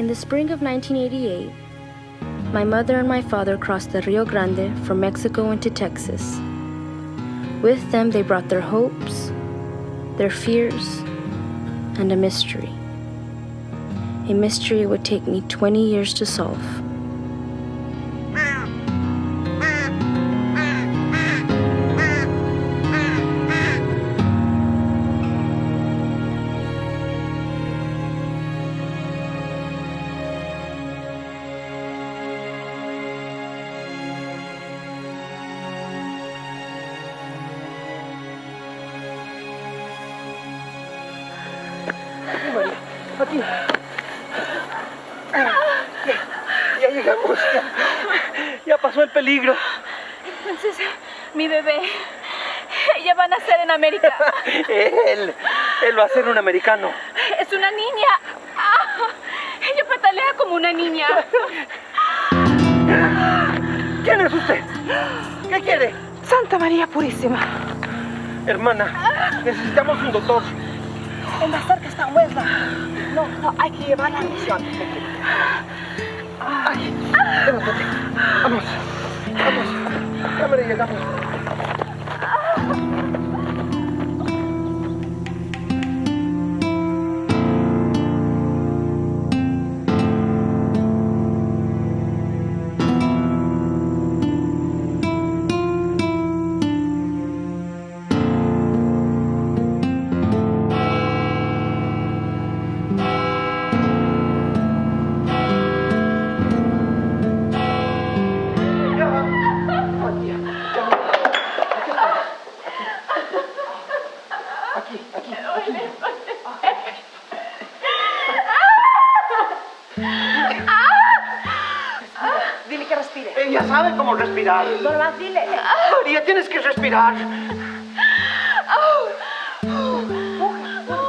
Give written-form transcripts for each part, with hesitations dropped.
the spring of 1988, my mother and my father crossed the Rio Grande from Mexico into Texas. With them, they brought their hopes, their fears, and a mystery. A mystery it would take me 20 years to solve. Aquí. Ya llegamos. Ya pasó el peligro. Entonces, mi bebé, ella va a nacer en América. Él va a ser un americano. Es una niña. Ella patalea como una niña. ¿Quién es usted? ¿Qué quiere? Santa María Purísima. Hermana, necesitamos un doctor. En la cerca está Huesla. No, hay que llevarla a la misión. Ay, levántate. Vamos. Cámara, llegamos. Aquí. Dile que respire. Ella sabe cómo respirar. Norma, dile. María, tienes que respirar.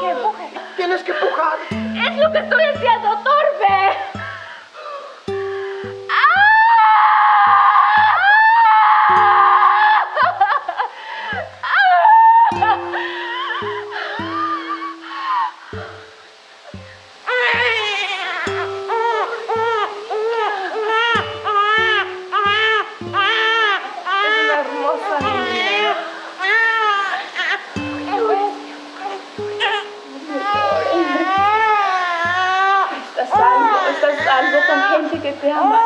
Empuje. Tienes que empujar. Es lo que estoy haciendo, torpe. Estás salvo con gente que te ama.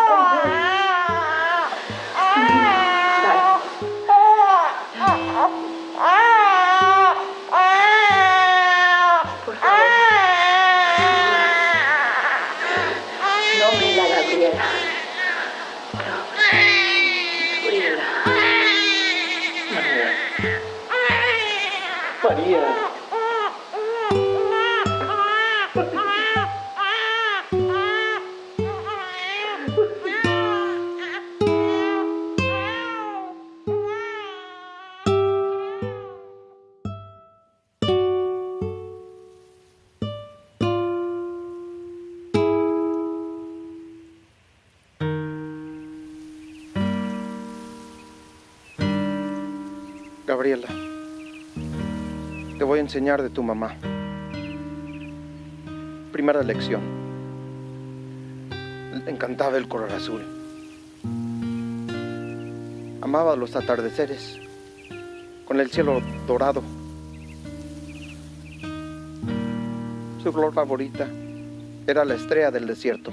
Por favor. No me la Gabriela. No. Gabriela. María. Gabriela, te voy a enseñar de tu mamá. Primera lección. Le encantaba el color azul. Amaba los atardeceres con el cielo dorado. Su flor favorita era la estrella del desierto.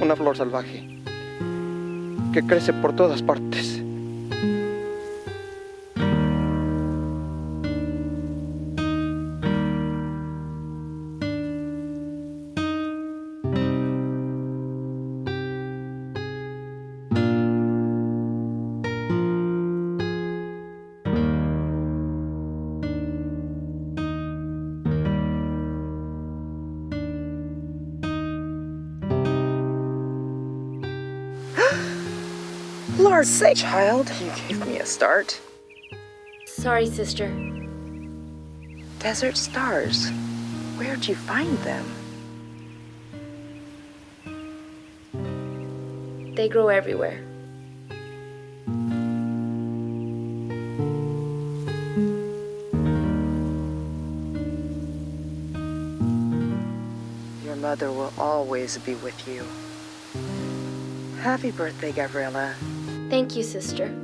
Una flor salvaje que crece por todas partes. Lord's sake, child, you gave me a start. Sorry, sister. Desert stars. Where'd you find them? They grow everywhere. Your mother mother will always be with you. Happy birthday, Gabriela. Thank you, sister.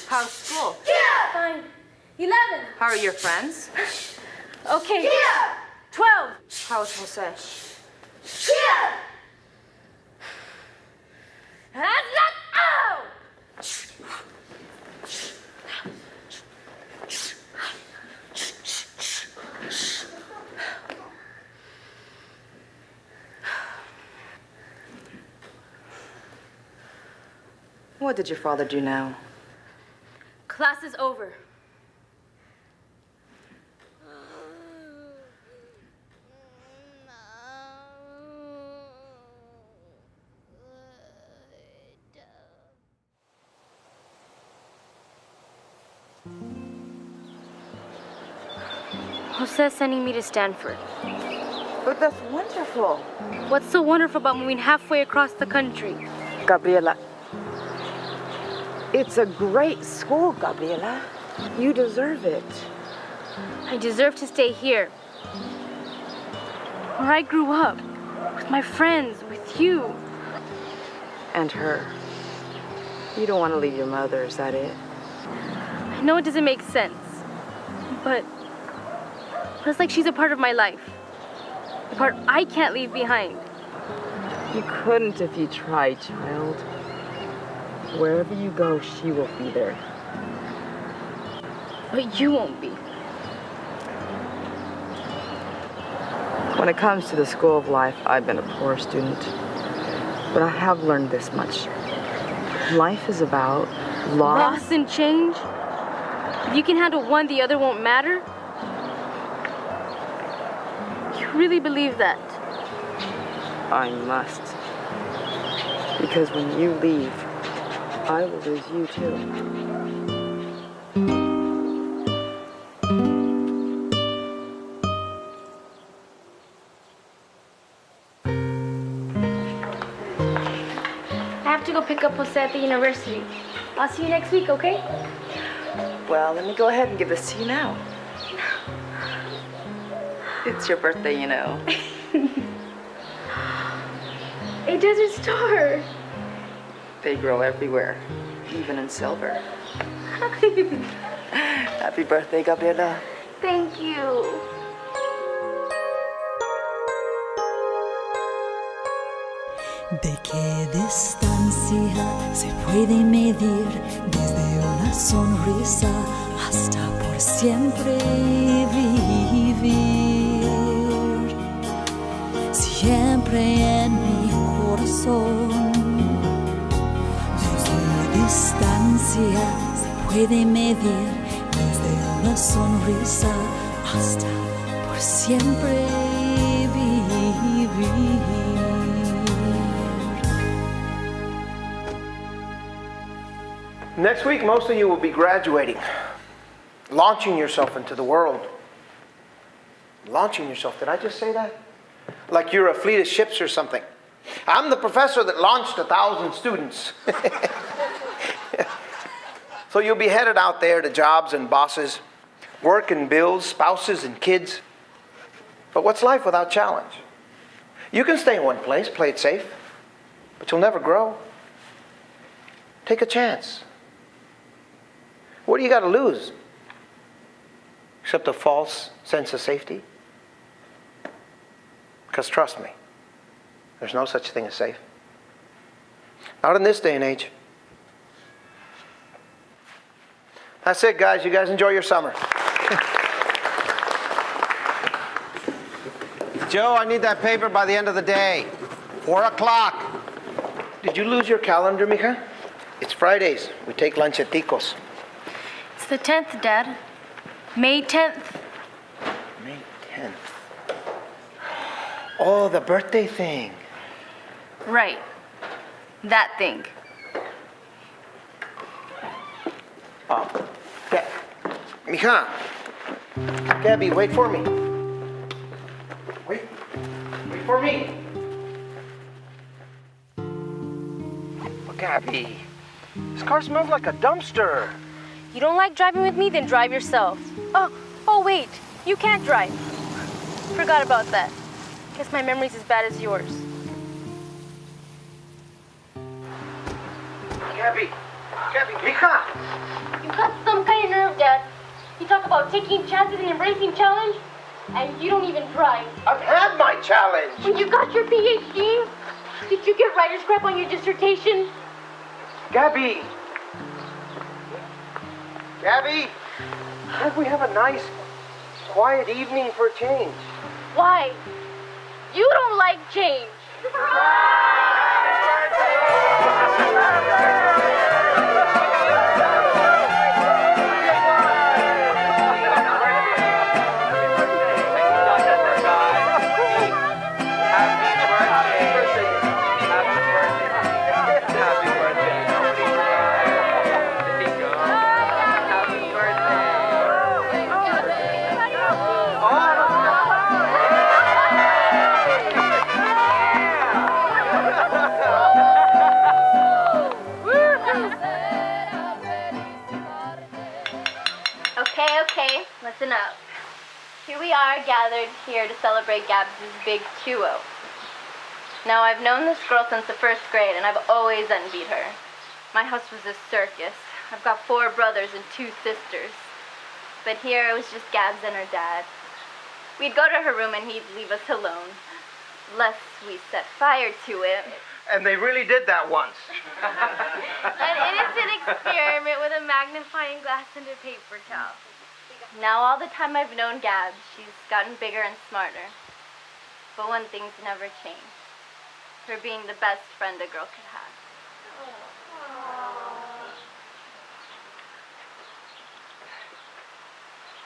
How's school? Fine. 11. How are your friends? Okay. 12. How's Jose? That's not out! What did your father do now? Class is over. Jose's sending me to Stanford. But that's wonderful. What's so wonderful about moving halfway across the country? Gabriela, it's a great school, Gabriela. You deserve it. I deserve to stay here. Where I grew up. With my friends, with you. And her. You don't want to leave your mother, is that it? I know it doesn't make sense. But it's like she's a part of my life. A part I can't leave behind. You couldn't if you tried, child. Wherever you go, she will be there. But you won't be. When it comes to the school of life, I've been a poor student. But I have learned this much. Life is about Loss and change? If you can handle one, the other won't matter? You really believe that? I must. Because when you leave, I will lose you too. I have to go pick up Jose at the university. I'll see you next week, okay? Well, let me go ahead and give this to you now. It's your birthday, you know. A desert star. They grow everywhere, even in silver. Happy birthday, Gabriela. Thank you. ¿De qué distancia se puede medir desde una sonrisa hasta por siempre vivir? Siempre en mi corazón. Desde distancia se puede medir desde una sonrisa hasta por siempre vivir. Next week, most of you will be graduating, launching yourself into the world. Launching yourself, did I just say that? Like you're a fleet of ships or something. I'm the professor that launched 1,000 students. So you'll be headed out there to jobs and bosses, work and bills, spouses and kids. But what's life without challenge? You can stay in one place, play it safe, but you'll never grow. Take a chance. What do you got to lose? Except a false sense of safety? Because trust me, there's no such thing as safe. Not in this day and age. That's it, guys. You guys enjoy your summer. Joe, I need that paper by the end of the day. 4 o'clock. Did you lose your calendar, mija? It's Fridays. We take lunch at Tico's. It's the 10th, Dad. May 10th. May 10th. Oh, the birthday thing. Right. That thing. Mija. Gabby, wait for me. Wait for me. Oh, Gabby, this car smells like a dumpster. You don't like driving with me? Then drive yourself. Oh, wait. You can't drive. Forgot about that. Guess my memory's as bad as yours. Gabby, Mija. You got some kind of nerve, Dad. You talk about taking chances and embracing challenge, and you don't even drive. I've had my challenge. When you got your PhD, did you get writer's crap on your dissertation? Gabby, can't we have a nice, quiet evening for a change? Why? You don't like change. Okay, listen up. Here we are gathered here to celebrate Gabs' big 2-0. Now, I've known this girl since the 1st grade, and I've always envied her. My house was a circus. I've got 4 brothers and 2 sisters. But here it was just Gabs and her dad. We'd go to her room and he'd leave us alone, lest we set fire to it. And they really did that once. An innocent experiment with a magnifying glass and a paper towel. Now, all the time I've known Gabs, she's gotten bigger and smarter. But one thing's never changed. Her being the best friend a girl could have.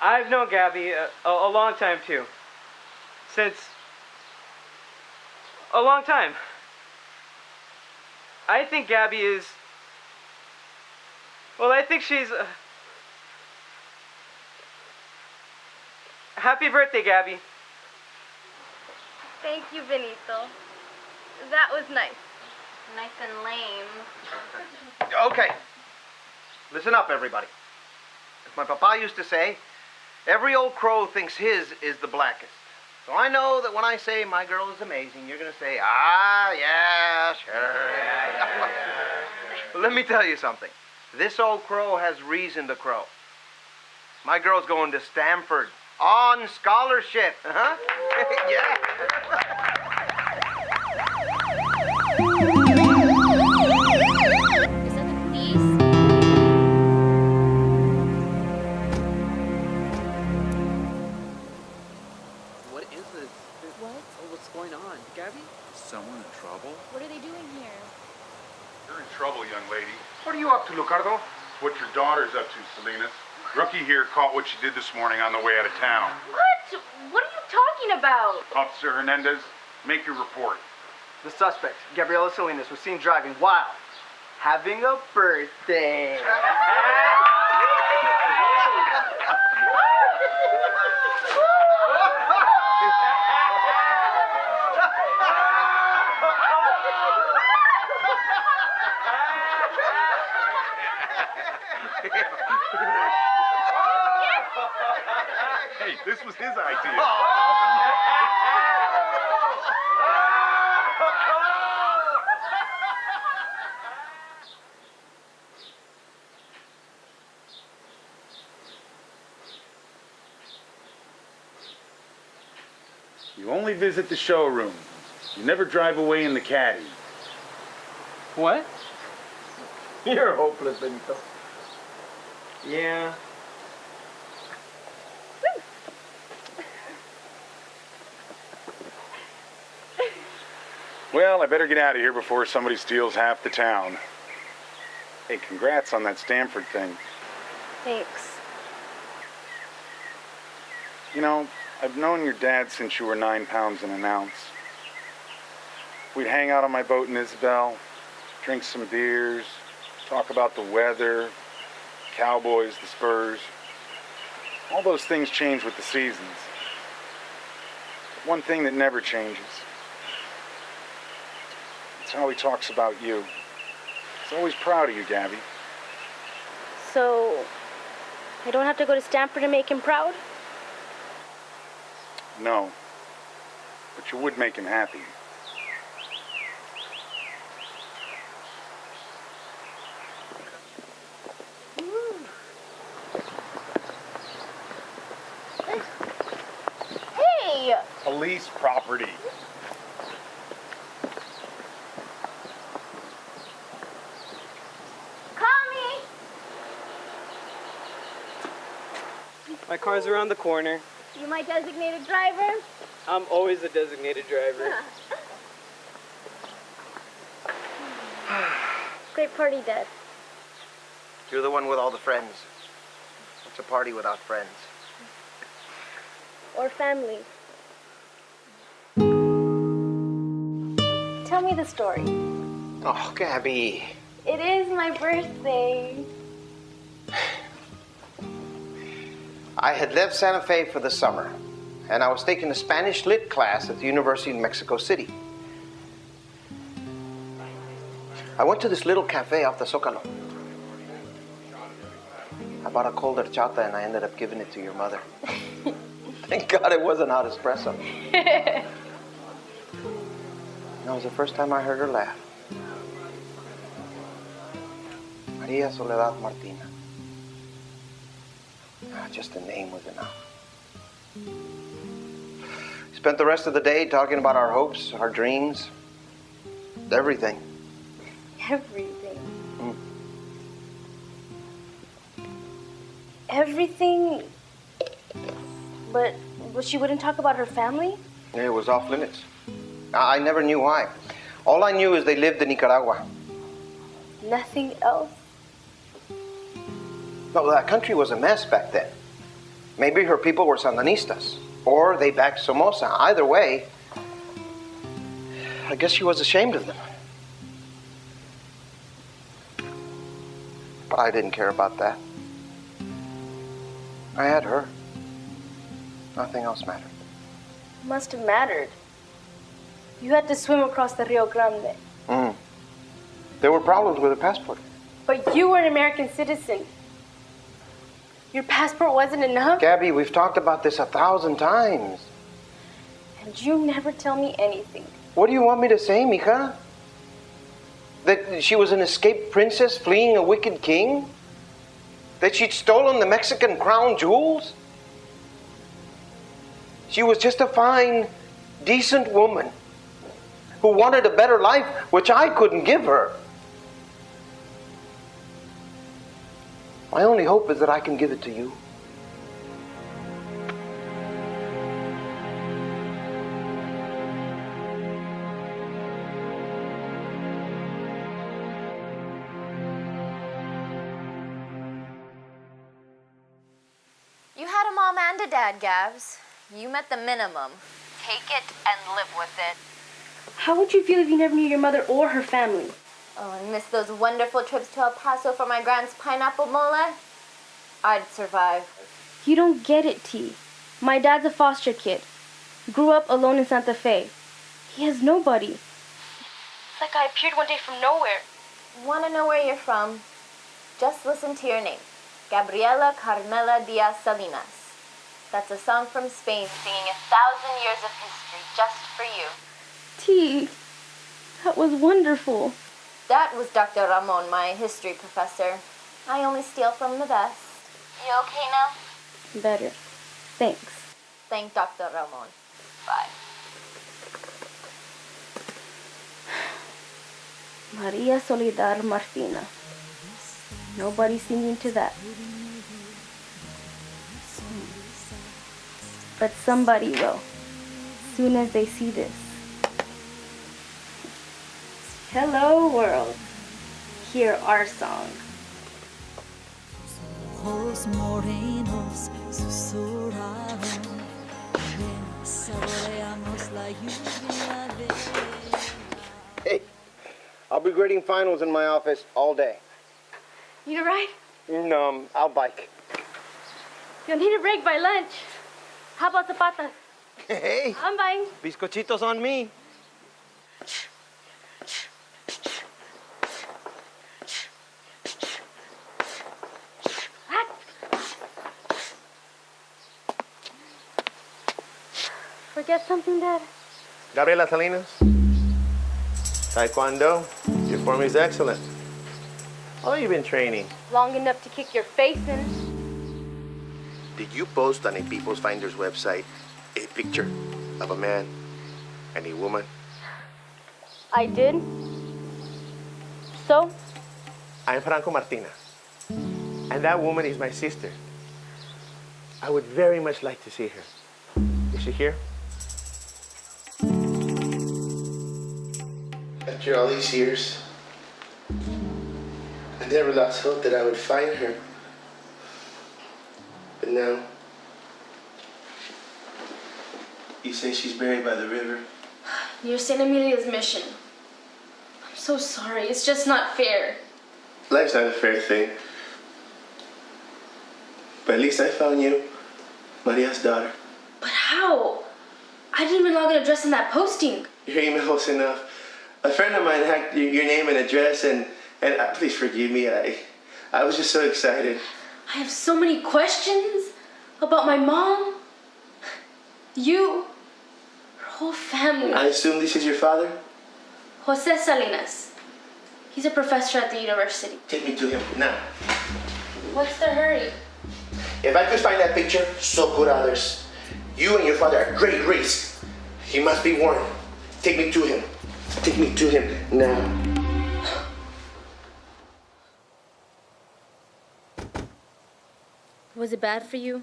I've known Gabby a long time, too. Since... a long time. I think Gabby is... well, I think she's... Happy birthday, Gabby. Thank you, Benito. That was nice. Nice and lame. Okay. Listen up, everybody. As my papa used to say, every old crow thinks his is the blackest. So I know that when I say my girl is amazing, you're going to say, ah, yeah, sure. But let me tell you something. This old crow has reason to crow. My girl's going to Stanford on scholarship. Huh? Yeah. Is that the police? What is this? What? Oh, what's going on? Gabby? Is someone in trouble? What are they doing here? You're in trouble, young lady. What are you up to, Lucardo? It's what your daughter's up to, Salinas. Rookie here caught what she did this morning on the way out of town. What? What are you talking about? Officer Hernandez, make your report. The suspect, Gabriela Salinas, was seen driving while having a birthday. Hey, this was his idea. You only visit the showroom. You never drive away in the caddy. What? You're hopeless, Benito. Yeah. Well, I better get out of here before somebody steals half the town. Hey, congrats on that Stanford thing. Thanks. You know, I've known your dad since you were 9 pounds and an ounce. We'd hang out on my boat in Isabel, drink some beers, talk about the weather, Cowboys, the Spurs. All those things change with the seasons. But one thing that never changes. It's how he talks about you. He's always proud of you, Gabby. So, I don't have to go to Stanford to make him proud? No. But you would make him happy. Hey! Police property. My car's around the corner. You my designated driver? I'm always the designated driver. Great party, Dad. You're the one with all the friends. It's a party without friends. Or family. Tell me the story. Oh, Gabby. It is my birthday. I had left Santa Fe for the summer, and I was taking a Spanish lit class at the University in Mexico City. I went to this little cafe off the Zócalo. I bought a cold horchata, and I ended up giving it to your mother. Thank God it wasn't hot espresso. That was the first time I heard her laugh. Maria Soledad Martina. Just the name was enough. Spent the rest of the day talking about our hopes, our dreams, everything. Everything. Everything? But she wouldn't talk about her family? It was off limits. I never knew why. All I knew is they lived in Nicaragua. Nothing else? No, that country was a mess back then. Maybe her people were Sandinistas, or they backed Somoza. Either way, I guess she was ashamed of them. But I didn't care about that. I had her. Nothing else mattered. Must have mattered. You had to swim across the Rio Grande. There were problems with her passport. But you were an American citizen. Your passport wasn't enough? Gabby, we've talked about this 1,000 times. And you never tell me anything. What do you want me to say, mija? That she was an escaped princess fleeing a wicked king? That she'd stolen the Mexican crown jewels? She was just a fine, decent woman who wanted a better life, which I couldn't give her. My only hope is that I can give it to you. You had a mom and a dad, Gabs. You met the minimum. Take it and live with it. How would you feel if you never knew your mother or her family? Oh, and miss those wonderful trips to El Paso for my grand's pineapple mole? I'd survive. You don't get it, T. My dad's a foster kid. Grew up alone in Santa Fe. He has nobody. It's like I appeared one day from nowhere. Want to know where you're from? Just listen to your name. Gabriela Carmela Diaz Salinas. That's a song from Spain singing 1,000 years of history just for you. T, that was wonderful. That was Dr. Ramon, my history professor. I only steal from the best. You okay now? Better. Thanks. Thank Dr. Ramon. Bye. Maria Soledad Martina. Nobody's singing to that. But somebody will, soon as they see this. Hello, world. Hear our song. Ojos morenos susurraron Hey, I'll be grading finals in my office all day. Need a ride? No, I'll bike. You'll need a break by lunch. How about the patas? Hey, I'm buying. bizcochitos on me. Forget something, Dad? Gabriela Salinas, Taekwondo, your form is excellent. How long have you been training? Long enough to kick your face in. Did you post on a People's Finder's website a picture of a man and a woman? I did. So? I'm Franco Martina, and that woman is my sister. I would very much like to see her. Is she here? After all these years, I never lost hope that I would find her. But now, you say she's buried by the river. Near St. Emilia's mission. I'm so sorry. It's just not fair. Life's not a fair thing. But at least I found you, Maria's daughter. But how? I didn't even log an address in that posting. Your email was enough. A friend of mine hacked your name and address, and please forgive me. I was just so excited. I have so many questions about my mom, you, her whole family. I assume this is your father? Jose Salinas. He's a professor at the university. Take me to him now. What's the hurry? If I could find that picture, so could others. You and your father are great race. He must be warned. Take me to him. Take me to him now. Was it bad for you?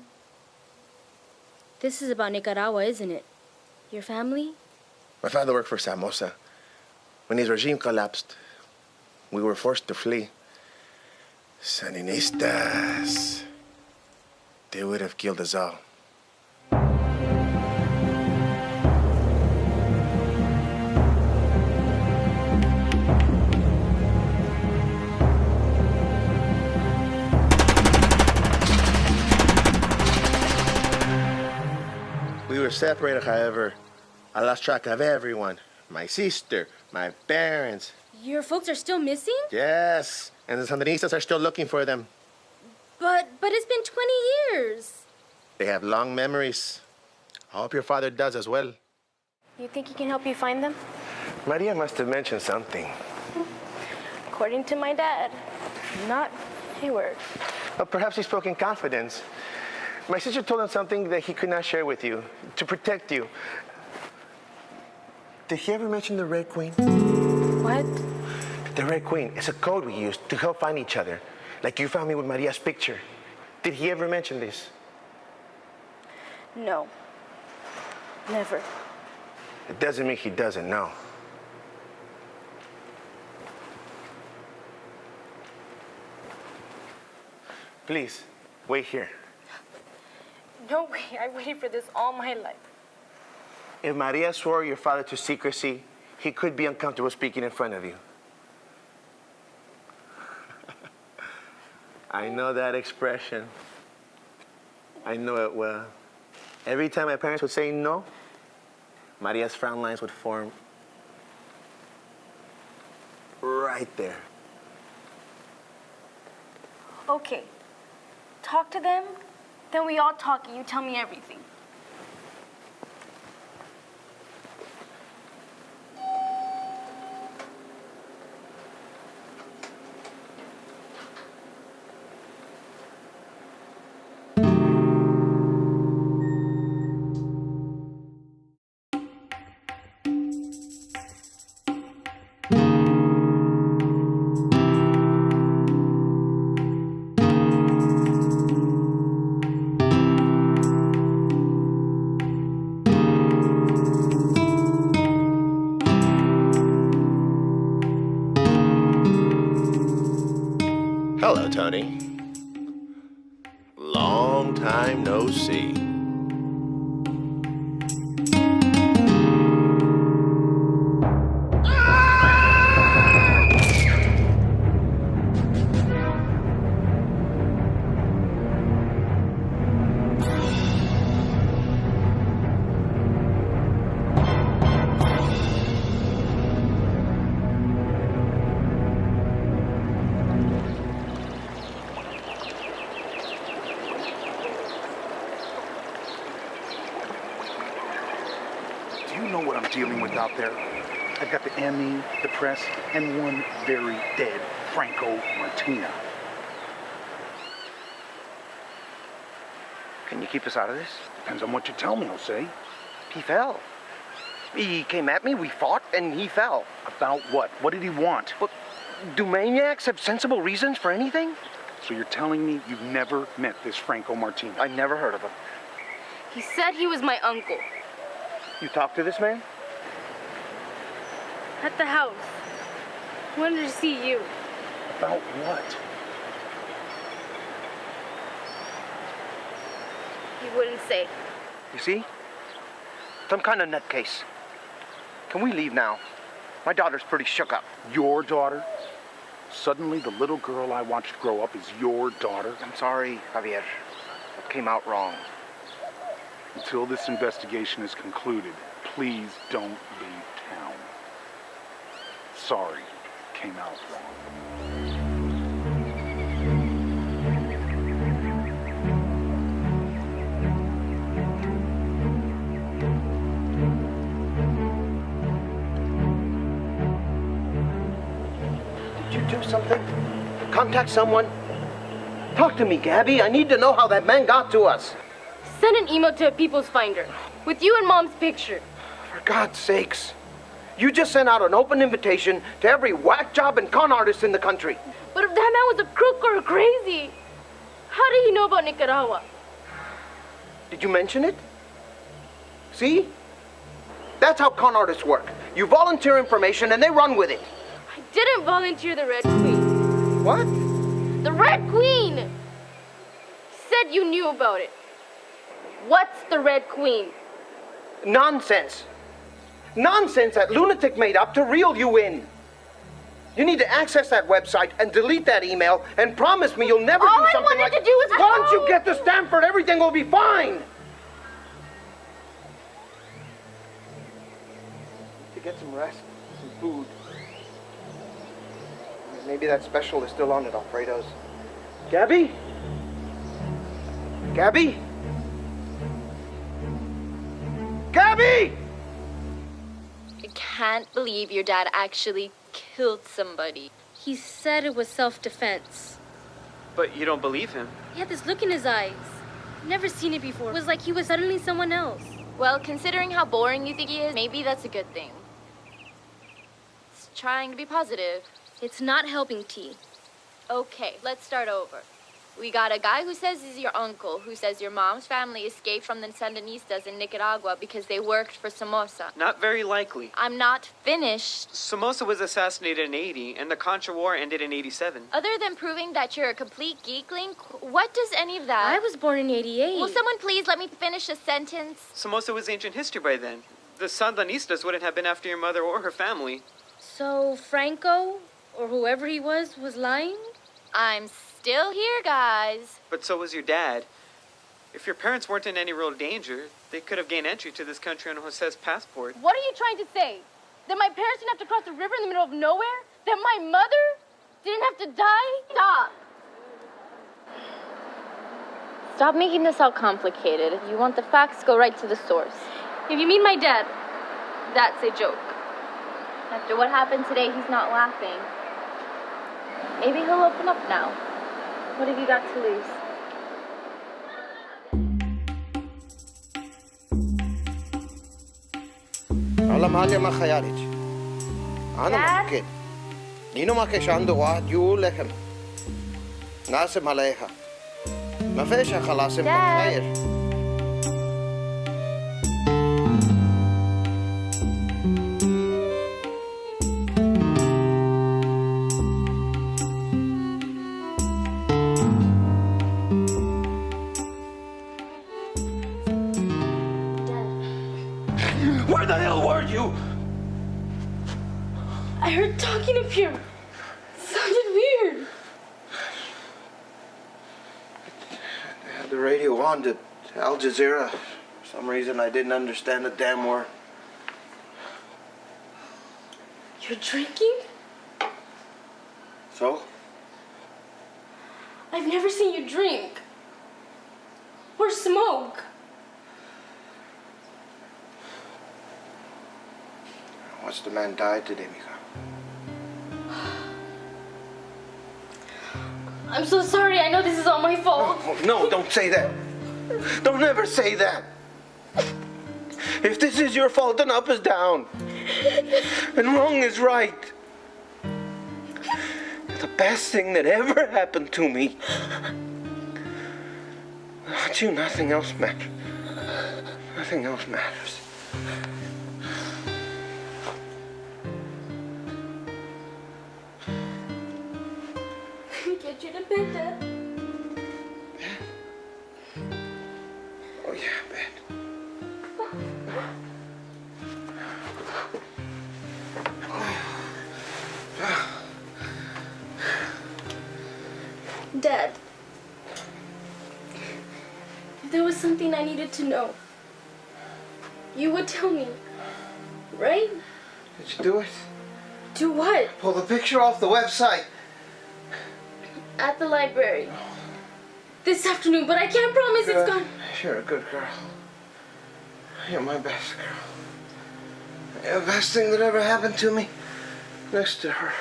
This is about Nicaragua, isn't it? Your family? My father worked for Somoza. When his regime collapsed, we were forced to flee. Sandinistas. They would have killed us all. We were separated, however. I lost track of everyone. My sister, my parents. Your folks are still missing? Yes, and the Sandinistas are still looking for them. But it's been 20 years. They have long memories. I hope your father does as well. You think he can help you find them? Maria must have mentioned something. According to my dad, not a word. Well, perhaps he spoke in confidence. My sister told him something that he could not share with you, to protect you. Did he ever mention the Red Queen? What? The Red Queen. It's a code we use to help find each other. Like you found me with Maria's picture. Did he ever mention this? No. Never. It doesn't mean he doesn't know. Please, wait here. No way. I waited for this all my life. If Maria swore your father to secrecy, he could be uncomfortable speaking in front of you. I know that expression. I know it well. Every time my parents would say no, Maria's frown lines would form right there. Okay. Talk to them, then we all talk and you tell me everything. Hello, Tony. Long time no see. you know what I'm dealing with out there? I've got the ME, the press, and one very dead Franco Martina. Can you keep us out of this? Depends on what you tell me, Jose. He fell. He came at me, we fought, and he fell. About what? What did he want? But do maniacs have sensible reasons for anything? So you're telling me you've never met this Franco Martina? I never heard of him. He said he was my uncle. You talked to this man? At the house. Wanted to see you. About what? He wouldn't say. You see? Some kind of nutcase. Can we leave now? My daughter's pretty shook up. Your daughter? Suddenly the little girl I watched grow up is your daughter? I'm sorry, Javier. It came out wrong. Until this investigation is concluded, please don't leave town. Sorry, came out wrong. Did you do something? Contact someone? Talk to me, Gabby. I need to know how that man got to us. Send an email to a People's Finder with you and Mom's picture. For God's sakes. You just sent out an open invitation to every whack job and con artist in the country. But if that man was a crook or crazy, how did he know about Nicaragua? Did you mention it? See? That's how con artists work. You volunteer information and they run with it. I didn't volunteer the Red Queen. What? The Red Queen! You said you knew about it. What's the Red Queen? Nonsense. Nonsense that lunatic made up to reel you in. You need to access that website and delete that email and promise me you'll never do something like... All I wanted to do was... Once you get to Stanford, everything will be fine. To get some rest, some food. Maybe that special is still on at Alfredo's. Gabby? Gabby? Gabby! I can't believe your dad actually killed somebody. He said it was self-defense. But you don't believe him? He had this look in his eyes. Never seen it before. It was like he was suddenly someone else. Well, considering how boring you think he is, maybe that's a good thing. It's trying to be positive. It's not helping, T. Okay, let's start over. We got a guy who says he's your uncle, who says your mom's family escaped from the Sandinistas in Nicaragua because they worked for Somoza. Not very likely. I'm not finished. Somoza was assassinated in 80, and the Contra War ended in 87. Other than proving that you're a complete geekling, what does any of that... I was born in 88. Will someone please let me finish a sentence? Somoza was ancient history by then. The Sandinistas wouldn't have been after your mother or her family. So Franco, or whoever he was lying? I'm still here, guys. But so was your dad. If your parents weren't in any real danger, they could have gained entry to this country on Jose's passport. What are you trying to say? That my parents didn't have to cross the river in the middle of nowhere? That my mother didn't have to die? Stop. Stop making this all complicated. If you want the facts, go right to the source. If you mean my dad, that's a joke. After what happened today, he's not laughing. Maybe he'll open up now. What have you got to lose? على محل ما خيالك أنا متأكد نينو ما كيش عنده واحد يقول لكم ناسم عليها ما فيش خلاص خير Where the hell were you? I heard talking up here. Sounded weird. They had the radio on to Al Jazeera. For some reason I didn't understand a damn word. You're drinking? So? I've never seen you drink. Or smoke. Watched a man die today, mija. I'm so sorry. I know this is all my fault. No, don't say that. Don't ever say that. If this is your fault, then up is down. And wrong is right. The best thing that ever happened to me. Without you, nothing else matters. Nothing else matters. Let me get you to bed, Dad. Oh, yeah, bed. Dad, if there was something I needed to know, you would tell me, right? Did you do it? Do what? Pull the picture off the website. At the library. This afternoon, but I can't promise it's gone. You're a good girl. You're my best girl. You're the best thing that ever happened to me. Next to her.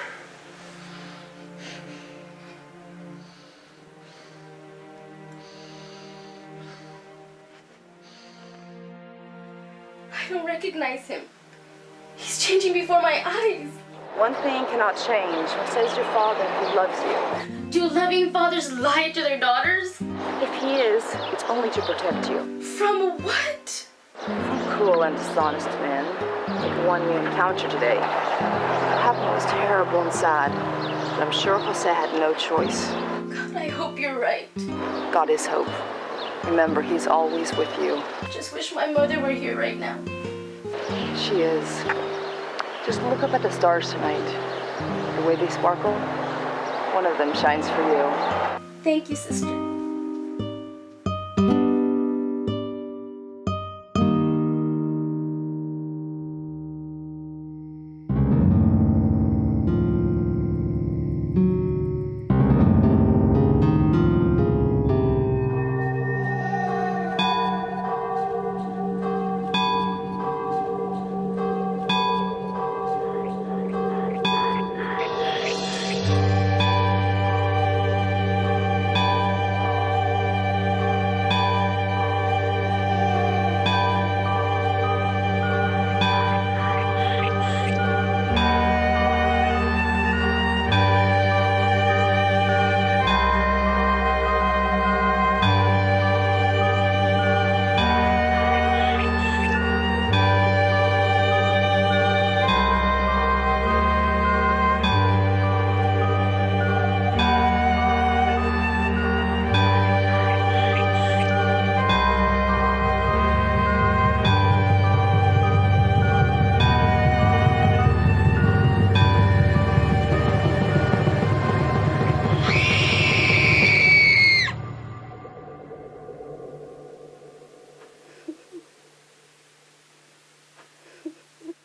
I don't recognize him. He's changing before my eyes. One thing cannot change. Says your father who loves you. Do loving fathers lie to their daughters? If he is, it's only to protect you. From what? From cruel and dishonest men, like the one you encountered today. What happened was terrible and sad, but I'm sure Jose had no choice. God, I hope you're right. God is hope. Remember, he's always with you. Just wish my mother were here right now. She is. Just look up at the stars tonight. The way they sparkle, one of them shines for you. Thank you, sister.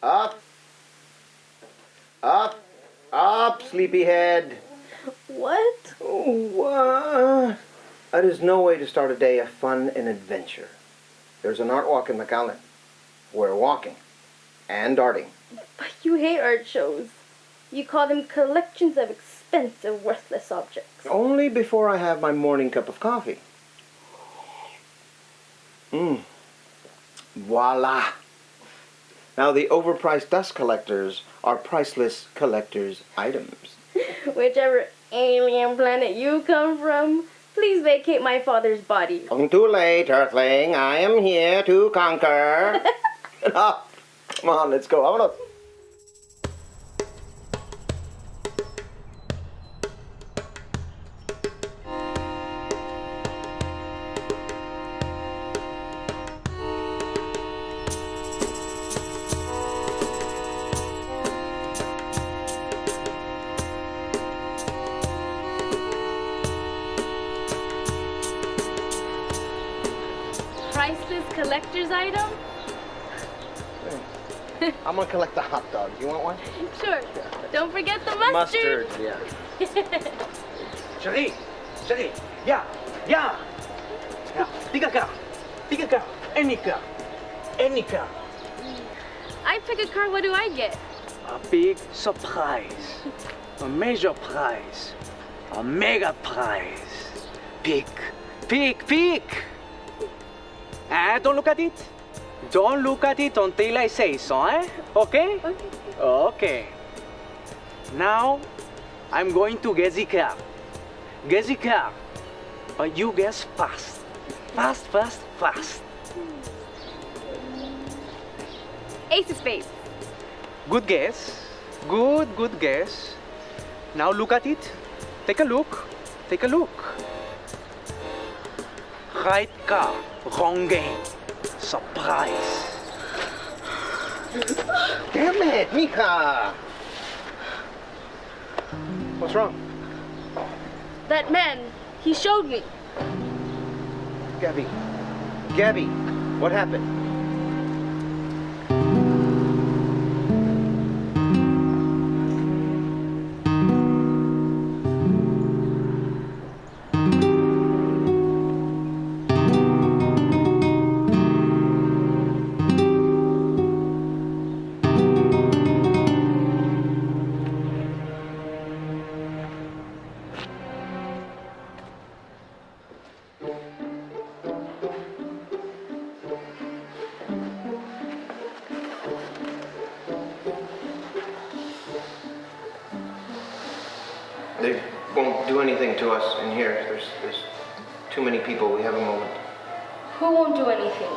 Up. Up. Up, sleepyhead. What? Oh, that is no way to start a day of fun and adventure. There's an art walk in McAllen. We're walking and darting. But you hate art shows. You call them collections of expensive, worthless objects. Only before I have my morning cup of coffee. Voila. Now the overpriced dust collectors are priceless collector's items. Whichever alien planet you come from, please vacate my father's body. Too late, Earthling. I am here to conquer. Come on, let's go. Vámonos. Priceless collector's item? I'm gonna collect the hot dogs. You want one? Sure. Don't forget the mustard. Mustard, yeah. Chérie, chérie, yeah. Pick a car, any car. I pick a car, what do I get? A big surprise. A major prize. A mega prize. Peek, peek, peek. And don't look at it. Don't look at it until I say so, eh? Okay? Okay. Okay. Now, I'm going to get the car. Get the car. But you guess fast. Fast, fast, fast. Ace of spades. Good guess. Good guess. Now look at it. Take a look. Take a look. Right car, wrong game. Surprise. Damn it, Mika! What's wrong? That man, he showed me. Gabby, what happened? They won't do anything to us in here. There's too many people. We have a moment. Who won't do anything?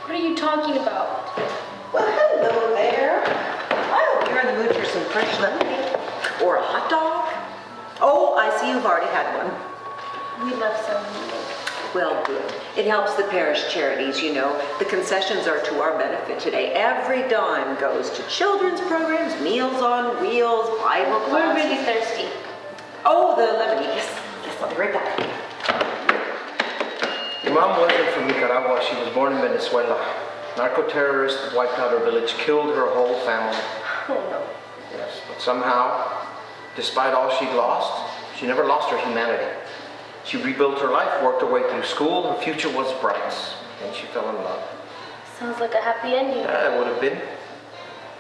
What are you talking about? Well, hello there. I hope you're in the mood for some fresh lemonade. Or a hot dog. Oh, I see you've already had one. We love some lemonade. Well, good. It helps the parish charities, you know. The concessions are to our benefit today. Every dime goes to children's programs, Meals on Wheels, Bible classes. We're really thirsty. Oh, the lemonade. Yes, I'll be right back. Your mom wasn't from Nicaragua. She was born in Venezuela. Narco-terrorists wiped out her village, killed her whole family. Oh, no. Yes, but somehow, despite all she'd lost, she never lost her humanity. She rebuilt her life, worked her way through school, her future was bright, and she fell in love. Sounds like a happy ending. Yeah, it would have been.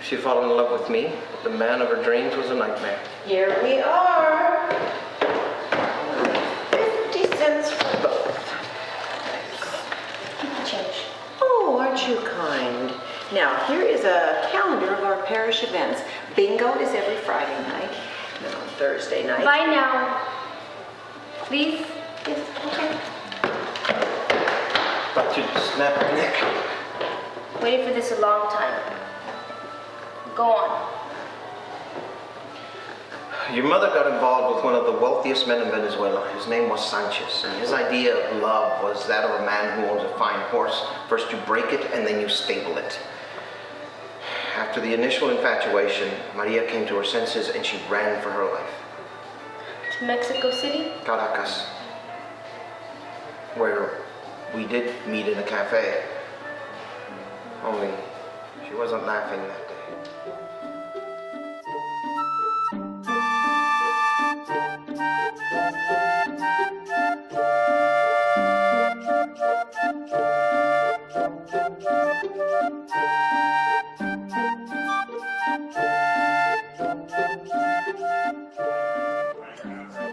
She'd fallen in love with me, but the man of her dreams was a nightmare. Here we are. 50 cents for both. Keep the change. Oh, aren't you kind? Now, here is a calendar of our parish events. Bingo is every Friday night, and on Thursday night. Bye now. Please? Yes, okay. Thought you'd snap her neck. Waiting for this a long time. Go on. Your mother got involved with one of the wealthiest men in Venezuela. His name was Sanchez, and his idea of love was that of a man who owns a fine horse. First you break it, and then you stable it. After the initial infatuation, Maria came to her senses, and she ran for her life. To Mexico City? Caracas, where we did meet in a cafe. Only she wasn't laughing that day.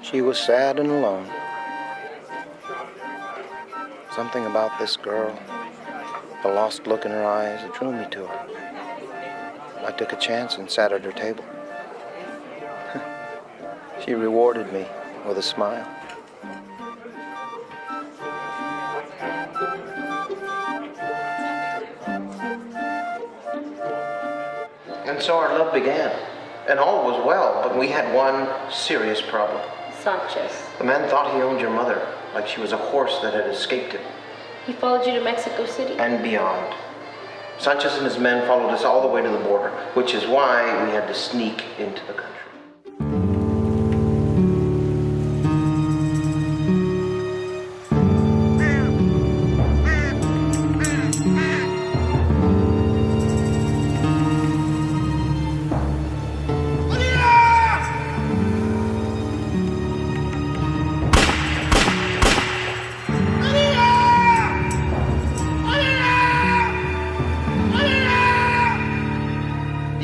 She was sad and alone. Something about this girl, the lost look in her eyes, it drew me to her. I took a chance and sat at her table. She rewarded me with a smile. And so our love began, and all was well, but we had one serious problem. Sanchez. The man thought he owned your mother, like she was a horse that had escaped him. He followed you to Mexico City? And beyond. Sanchez and his men followed us all the way to the border, which is why we had to sneak into the country.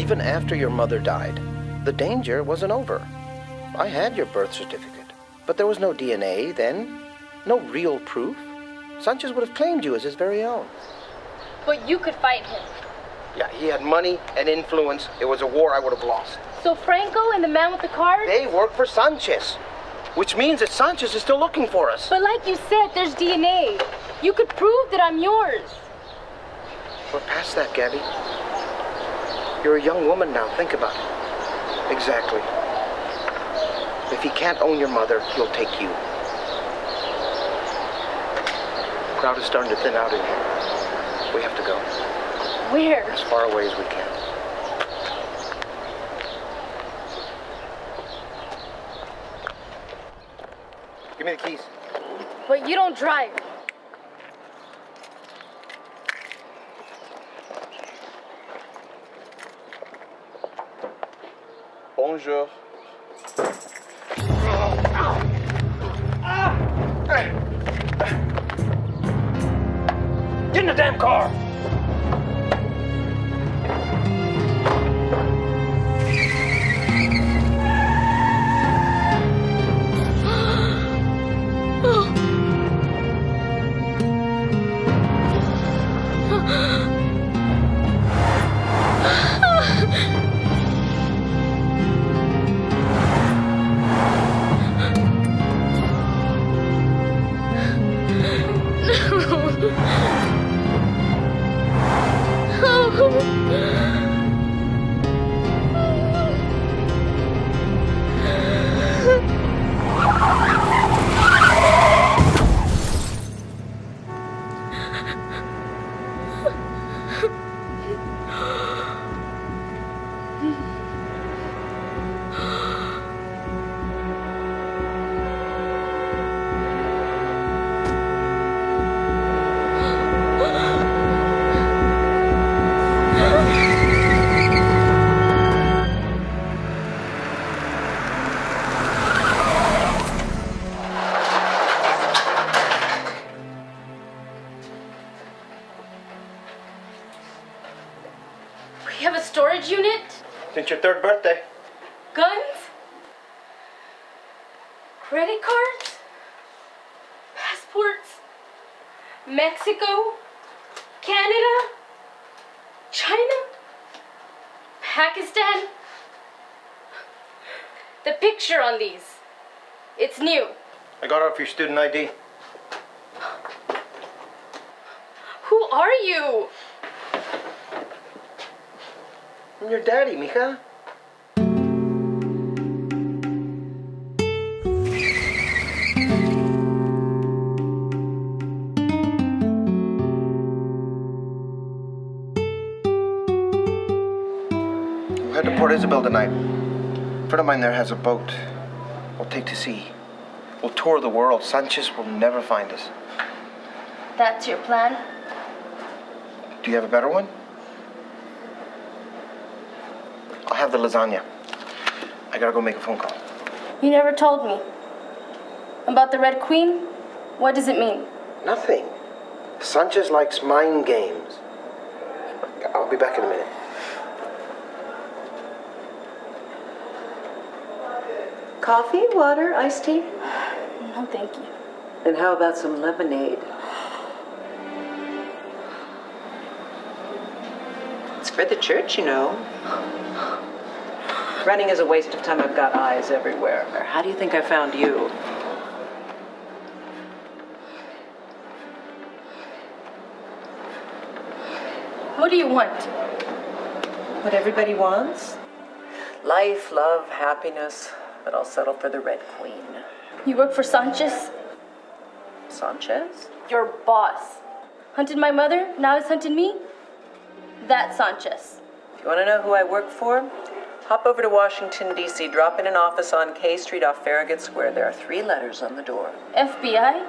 Even after your mother died, the danger wasn't over. I had your birth certificate, but there was no DNA then, no real proof. Sanchez would have claimed you as his very own. But you could fight him. Yeah, he had money and influence. It was a war I would have lost. So Franco and the man with the card? They work for Sanchez, which means that Sanchez is still looking for us. But like you said, there's DNA. You could prove that I'm yours. We're past that, Gabby. You're a young woman now. Think about it. Exactly. If he can't own your mother, he'll take you. The crowd is starting to thin out in here. We have to go. Where? As far away as we can. Give me the keys. But you don't drive. Bonjour. Get in the damn car! We have a storage unit? Since your third birthday. Guns? Credit cards? Passports? Mexico? Canada? China? Pakistan? The picture on these. It's new. I got it off your student ID. Who are you? I'm your daddy, mija. We'll head to Port Isabel tonight. A friend of mine there has a boat. We'll take to sea. We'll tour the world. Sanchez will never find us. That's your plan? Do you have a better one? I'll have the lasagna. I gotta go make a phone call. You never told me. About the Red Queen? What does it mean? Nothing. Sanchez likes mind games. I'll be back in a minute. Coffee, water, iced tea? No, thank you. And how about some lemonade? It's for the church, you know. Running is a waste of time. I've got eyes everywhere. How do you think I found you? What do you want? What everybody wants? Life, love, happiness. But I'll settle for the Red Queen. You work for Sanchez? Sanchez? Your boss. Hunted my mother, now he's hunting me? That's Sanchez. If you want to know who I work for, hop over to Washington, D.C., drop in an office on K Street off Farragut Square. There are 3 letters on the door. FBI?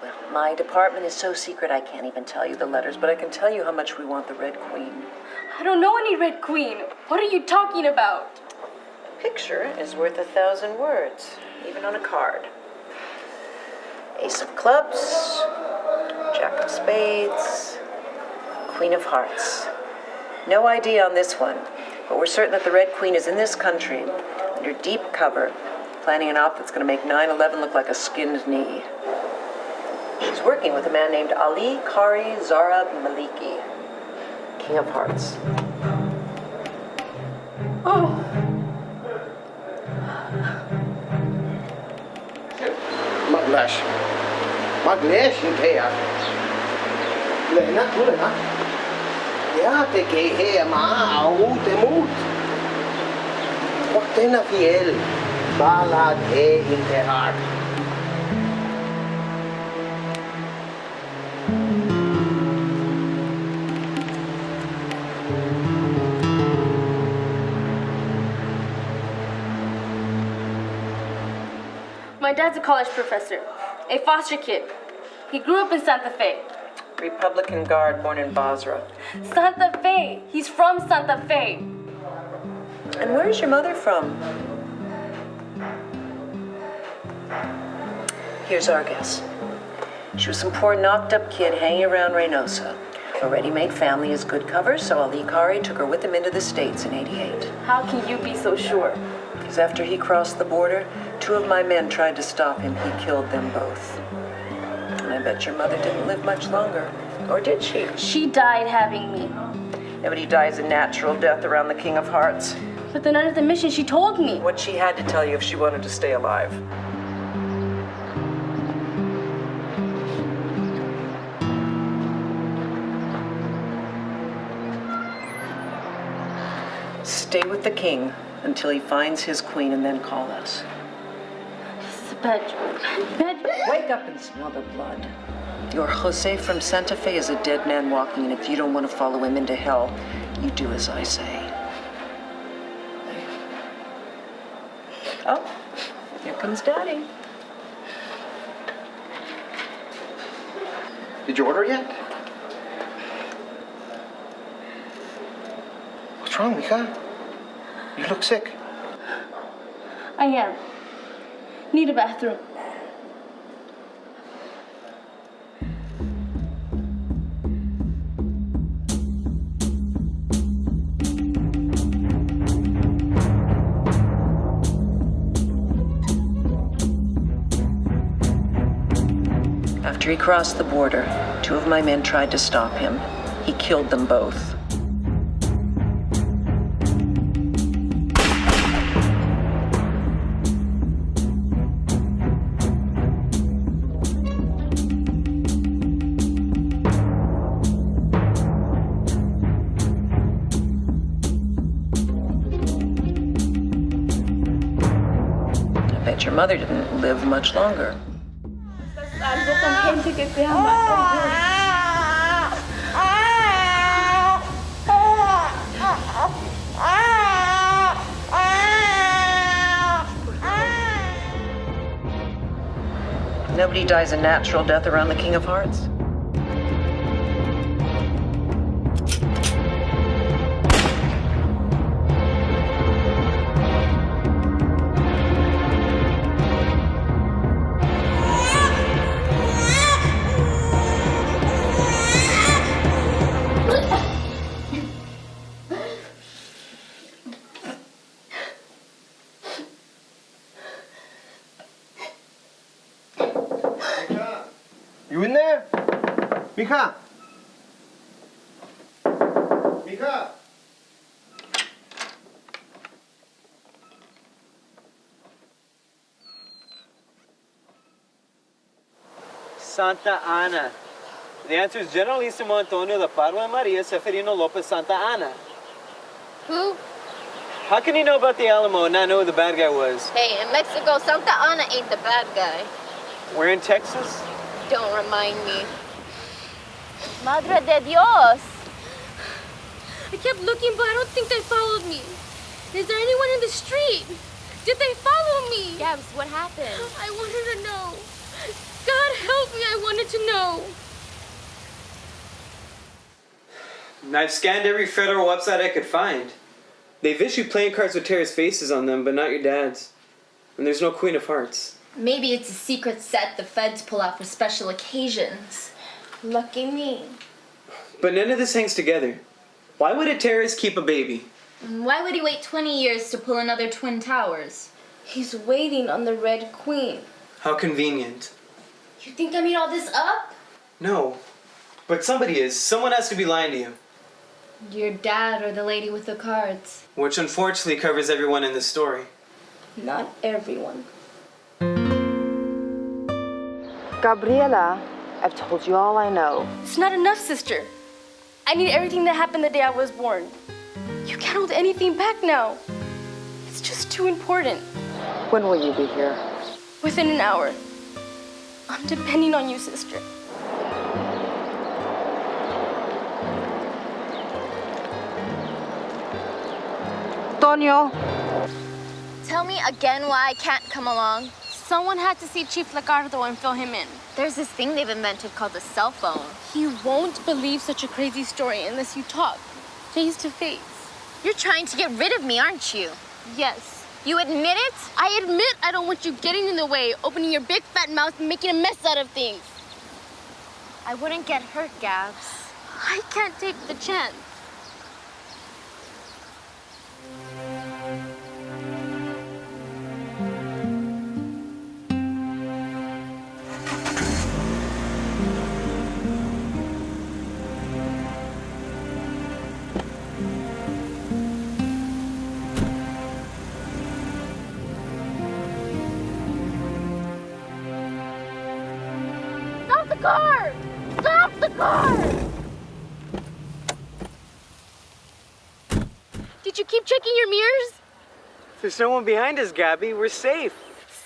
Well, my department is so secret I can't even tell you the letters, but I can tell you how much we want the Red Queen. I don't know any Red Queen. What are you talking about? A picture is worth 1,000 words, even on a card. Ace of Clubs, Jack of Spades, Queen of Hearts. No ID on this one, but we're certain that the Red Queen is in this country, under deep cover, planning an op that's going to make 9/11 look like a skinned knee. She's working with a man named Ali Kari Zara Maliki, King of Hearts. Oh. Maglash. Maglash in Kea. Lena, Lena. Ja, te Kea ma, au te mut. Wachtena fiel. Balad he in te hart. My dad's a college professor, a foster kid. He grew up in Santa Fe. Republican Guard born in Basra. Santa Fe! He's from Santa Fe! And where's your mother from? Here's our guess. She was some poor knocked-up kid hanging around Reynosa. A ready-made family is good cover, so Ali Kari took her with him into the States in '88. How can you be so sure? Because after he crossed the border, 2 of my men tried to stop him. He killed them both. And I bet your mother didn't live much longer. Or did she? She died having me. Nobody dies a natural death around the King of Hearts. But the night of the mission, she told me. What she had to tell you if she wanted to stay alive. Stay with the king until he finds his queen and then call us. This is a bed. Wake up and smell the blood. Your Jose from Santa Fe is a dead man walking, and if you don't want to follow him into hell, you do as I say. Oh, here comes Daddy. Did you order yet? What's wrong, Mika? You look sick. I am. Need a bathroom. After he crossed the border, 2 of my men tried to stop him. He killed them both. I bet your mother didn't live much longer. Algo con gente que te ama. Nobody dies a natural death around the King of Hearts. You in there? Mika? Mika? Santa Ana. The answer is Generalissimo Antonio da Padua Maria Seferino Lopez Santa Ana. Who? How can he know about the Alamo and not know who the bad guy was? Hey, in Mexico, Santa Ana ain't the bad guy. We're in Texas? Don't remind me. Madre de Dios! I kept looking, but I don't think they followed me. Is there anyone in the street? Did they follow me? Gabs, what happened? I wanted to know. God help me, I wanted to know. I've scanned every federal website I could find. They've issued playing cards with terrorist faces on them, but not your dad's. And there's no Queen of Hearts. Maybe it's a secret set the feds pull out for special occasions. Lucky me. But none of this hangs together. Why would a terrorist keep a baby? Why would he wait 20 years to pull another Twin Towers? He's waiting on the Red Queen. How convenient. You think I made all this up? No, but somebody is. Someone has to be lying to you. Your dad or the lady with the cards. Which unfortunately covers everyone in this story. Not everyone. Gabriela, I've told you all I know. It's not enough, sister. I need everything that happened the day I was born. You can't hold anything back now. It's just too important. When will you be here? Within an hour. I'm depending on you, sister. Tonio. Tell me again why I can't come along. Someone had to see Chief Lagardo and fill him in. There's this thing they've invented called a cell phone. He won't believe such a crazy story unless you talk, face to face. You're trying to get rid of me, aren't you? Yes. You admit it? I admit I don't want you getting in the way, opening your big fat mouth and making a mess out of things. I wouldn't get hurt, Gabs. I can't take the chance. Stop the car! Stop the car! Did you keep checking your mirrors? There's no one behind us, Gabby. We're safe.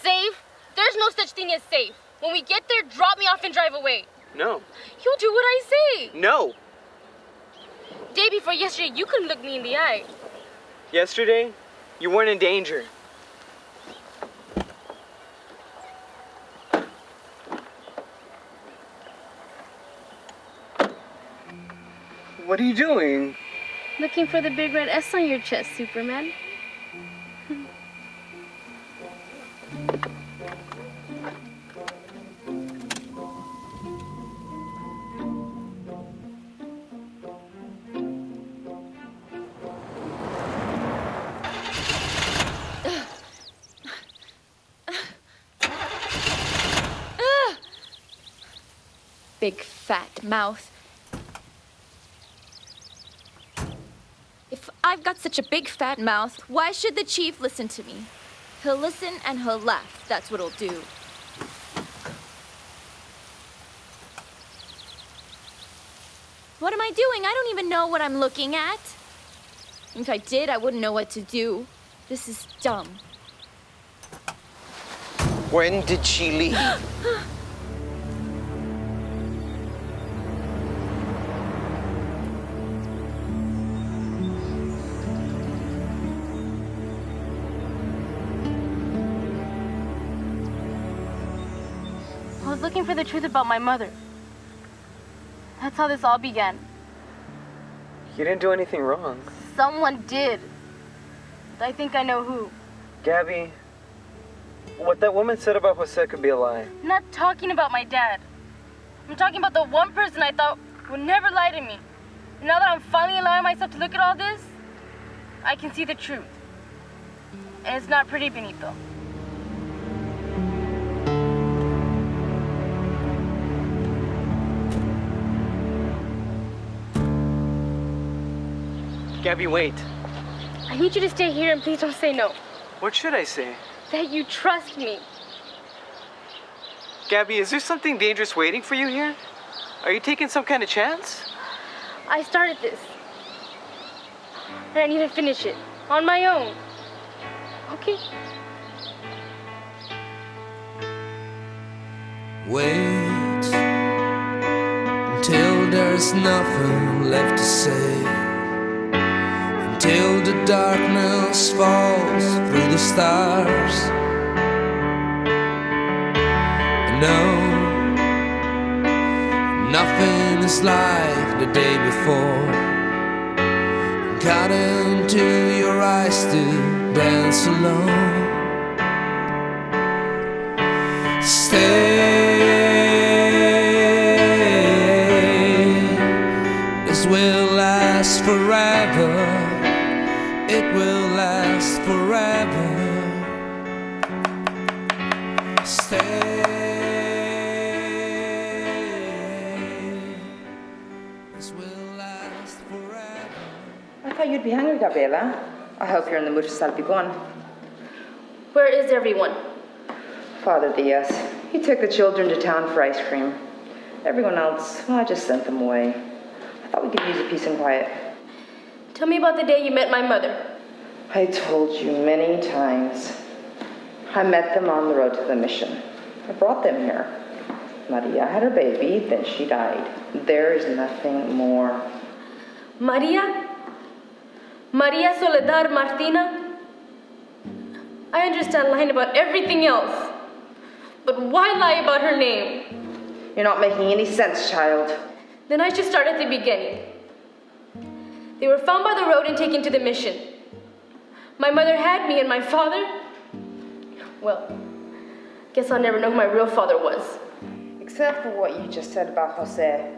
Safe? There's no such thing as safe. When we get there, drop me off and drive away. No. You'll do what I say. No. Day before yesterday, you couldn't look me in the eye. Yesterday, you weren't in danger. What are you doing? Looking for the big red S on your chest, Superman. Big fat mouth. If I've got such a big fat mouth, why should the chief listen to me? He'll listen and he'll laugh. That's what he'll do. What am I doing? I don't even know what I'm looking at. If I did, I wouldn't know what to do. This is dumb. When did she leave? I was looking for the truth about my mother. That's how this all began. You didn't do anything wrong. Someone did. I think I know who. Gabby, what that woman said about Jose could be a lie. I'm not talking about my dad. I'm talking about the one person I thought would never lie to me. And now that I'm finally allowing myself to look at all this, I can see the truth. And it's not pretty, Benito. Gabby, wait. I need you to stay here and please don't say no. What should I say? That you trust me. Gabby, is there something dangerous waiting for you here? Are you taking some kind of chance? I started this. And I need to finish it. On my own. Okay? Wait until there's nothing left to say, until the darkness falls through the stars. And no, nothing is like the day before. Cut into your eyes to dance alone. Stay, this will last last forever. It will last forever. Stay. This will last forever. I thought you'd be hungry, Gabriela. I hope you're in the mood for salpicón. Where is everyone? Father Diaz. He took the children to town for ice cream. Everyone else, well, I just sent them away. I thought we could use a peace and quiet. Tell me about the day you met my mother. I told you many times. I met them on the road to the mission. I brought them here. Maria had her baby, then she died. There is nothing more. Maria? Maria Soledad Martina? I understand lying about everything else. But why lie about her name? You're not making any sense, child. Then I should start at the beginning. They were found by the road and taken to the mission. My mother had me, and my father... Well, guess I'll never know who my real father was. Except for what you just said about Jose.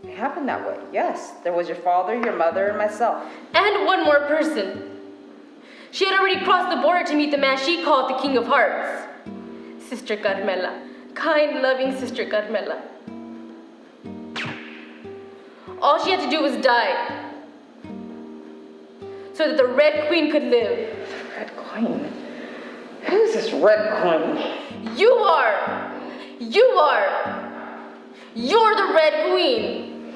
It happened that way, yes. There was your father, your mother, and myself. And one more person. She had already crossed the border to meet the man she called the King of Hearts. Sister Carmela. Kind, loving Sister Carmela. All she had to do was die. So that the Red Queen could live. The Red Queen? Who's this Red Queen? You are! You are! You're the Red Queen!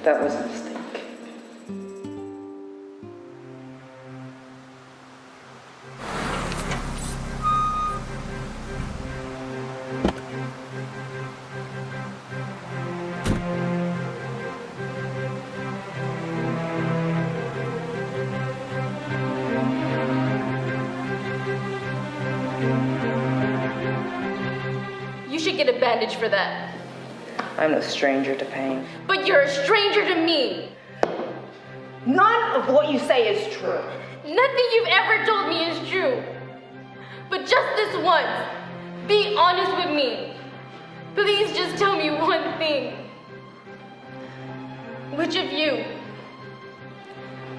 That was a mistake. You should get a bandage for that. I'm no stranger to pain. But you're a stranger to me. None of what you say is true. Nothing you've ever told me is true. But just this once, be honest with me. Please just tell me one thing. Which of you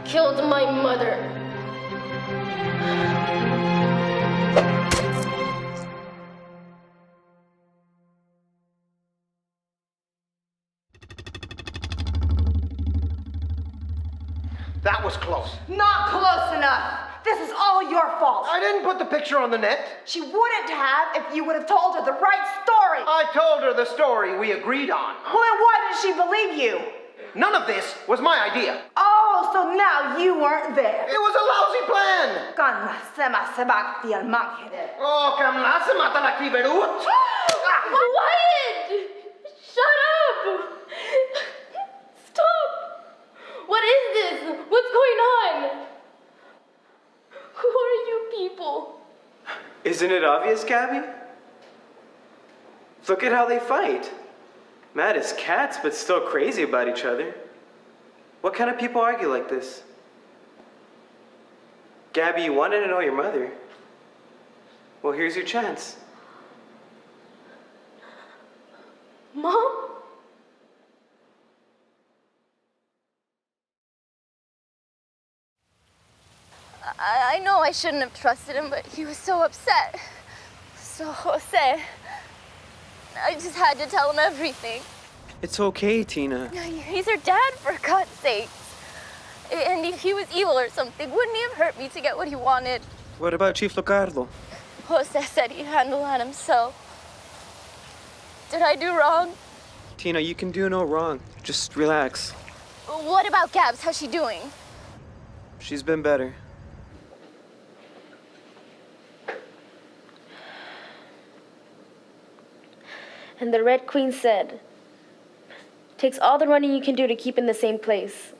killed my mother? That was close. Not close enough. This is all your fault. I didn't put the picture on the net. She wouldn't have if you would have told her the right story. I told her the story we agreed on. Well, then why did she believe you? None of this was my idea. Oh, so now you weren't there. It was a lousy plan. Oh, Wyatt! Shut up! Stop! What is this? What's going on? Who are you people? Isn't it obvious, Gabby? Look at how they fight. Mad as cats, but still crazy about each other. What kind of people argue like this? Gabby, you wanted to know your mother. Well, here's your chance. Mom? I know I shouldn't have trusted him, but he was so upset. So Jose. I just had to tell him everything. It's okay, Tina. He's her dad, for God's sakes. And if he was evil or something, wouldn't he have hurt me to get what he wanted? What about Chief Locardo? Jose said he'd handle that himself. Did I do wrong? Tina, you can do no wrong. Just relax. What about Gabs? How's she doing? She's been better. And the Red Queen said, takes all the running you can do to keep in the same place.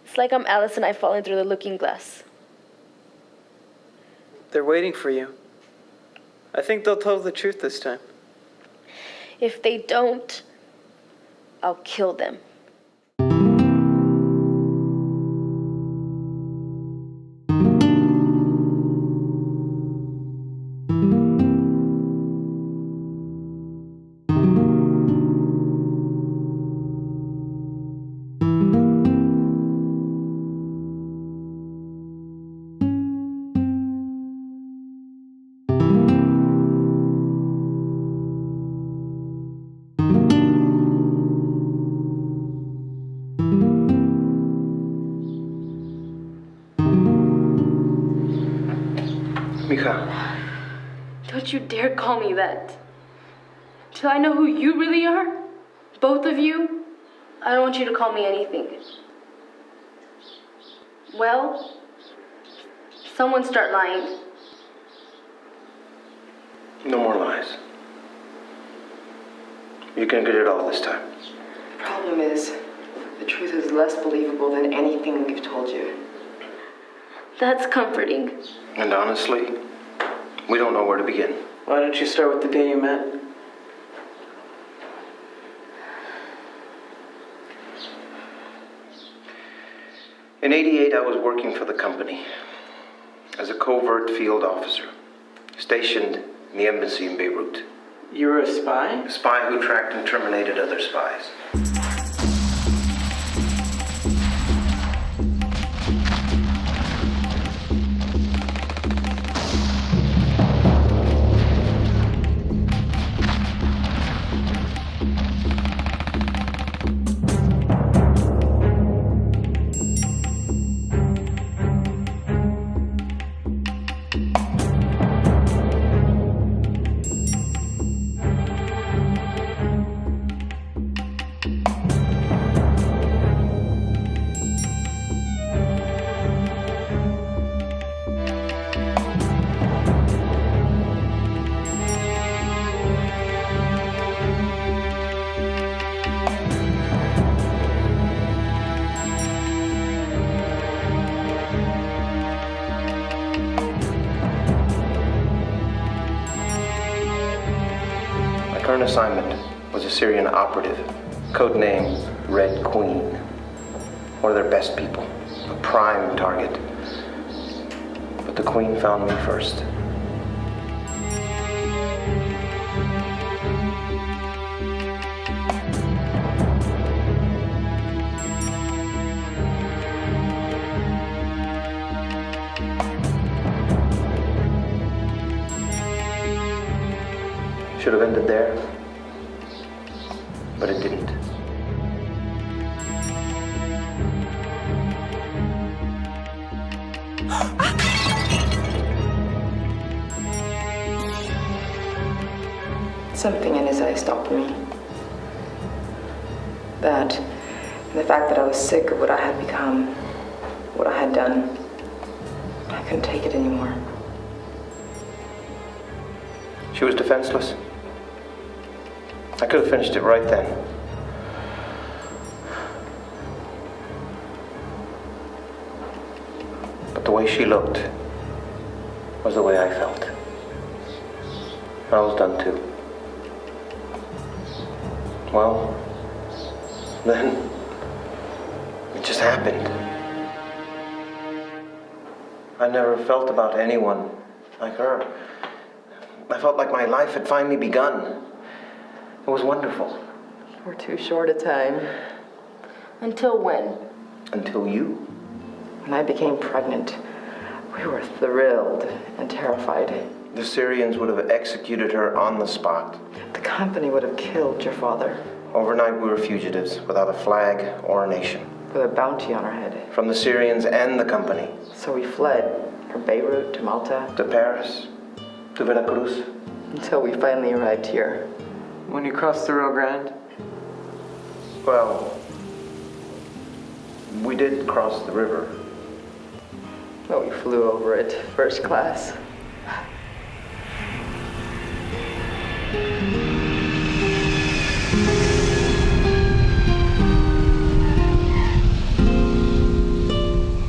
It's like I'm Alice and I falling through the looking glass. They're waiting for you. I think they'll tell the truth this time. If they don't, I'll kill them. Monica. Don't you dare call me that. Till I know who you really are, both of you, I don't want you to call me anything. Well, someone start lying. No more lies. You can get it all this time. The problem is, the truth is less believable than anything we've told you. That's comforting. And honestly, we don't know where to begin. Why don't you start with the day you met? In '88, I was working for the company as a covert field officer, stationed in the embassy in Beirut. You were a spy? A spy who tracked and terminated other spies. My current assignment was a Syrian operative, codename Red Queen. One of their best people, a prime target. But the Queen found me first. Should have ended there, but it didn't. Something in his eyes stopped me. That, and the fact that I was sick of what I had become, what I had done. I couldn't take it anymore. She was defenseless. I could have finished it right then. But the way she looked was the way I felt. I was done too. Well, then it just happened. I never felt about anyone like her. I felt like my life had finally begun. It was wonderful. For too short a time. Until when? Until you. When I became pregnant, we were thrilled and terrified. The Syrians would have executed her on the spot. The company would have killed your father. Overnight, we were fugitives without a flag or a nation. With a bounty on our head. From the Syrians and the company. So we fled from Beirut to Malta. To Paris. To Veracruz. Until we finally arrived here. When you crossed the Rio Grande? Well, we did cross the river. Well, we flew over it first class.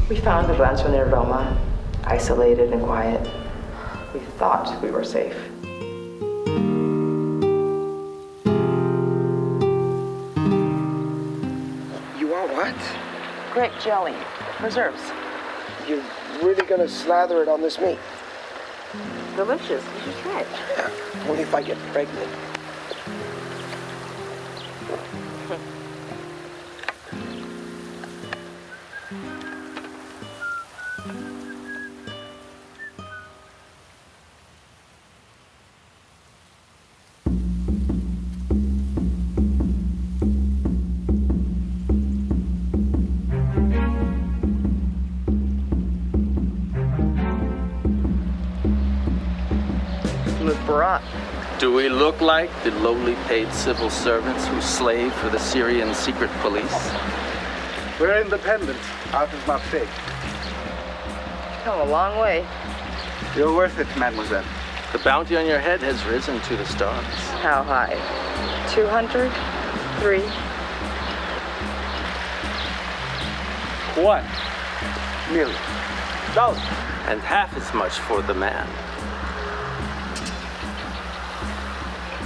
We found the rancho near Roma, isolated and quiet. We thought we were safe. You are what? Grape jelly, preserves. You're really gonna slather it on this meat? Delicious. You should try it. Yeah, only if I get pregnant. rot. Do we look like the lowly paid civil servants who slave for the Syrian secret police? We're independent. Art is not fake. You've come a long way. You're worth it, mademoiselle. The bounty on your head has risen to the stars. How high? 200? 3? $1 million. And half as much for the man.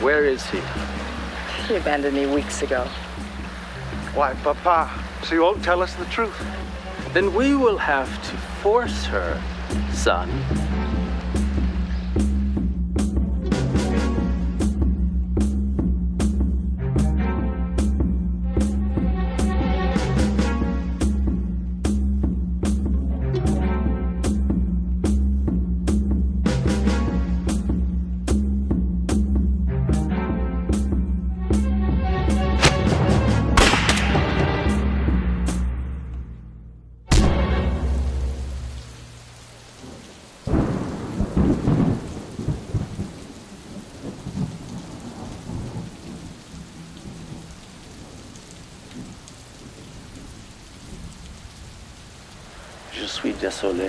Where is he? He abandoned me weeks ago. Why, Papa, she won't tell us the truth. Then we will have to force her, son.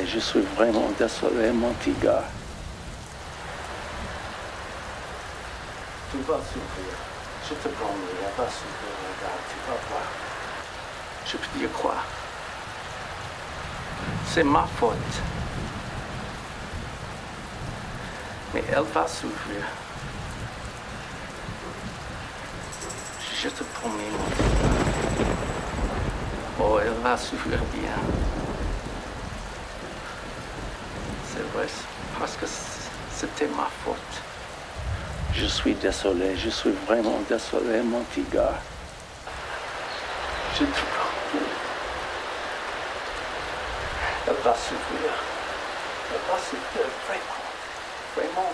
Je suis vraiment désolé, mon petit gars. Tu vas souffrir. Je te promets, elle va souffrir, regarde, tu vas voir. Je peux dire quoi? C'est ma faute. Mais elle va souffrir. Je te promets, mon petit gars. Oh, elle va souffrir bien. C'est vrai, parce que c'était ma faute. Je suis désolé, je suis vraiment désolé, mon petit gars. Je te promets. Elle va souffrir. Elle va souffrir vraiment. Vraiment.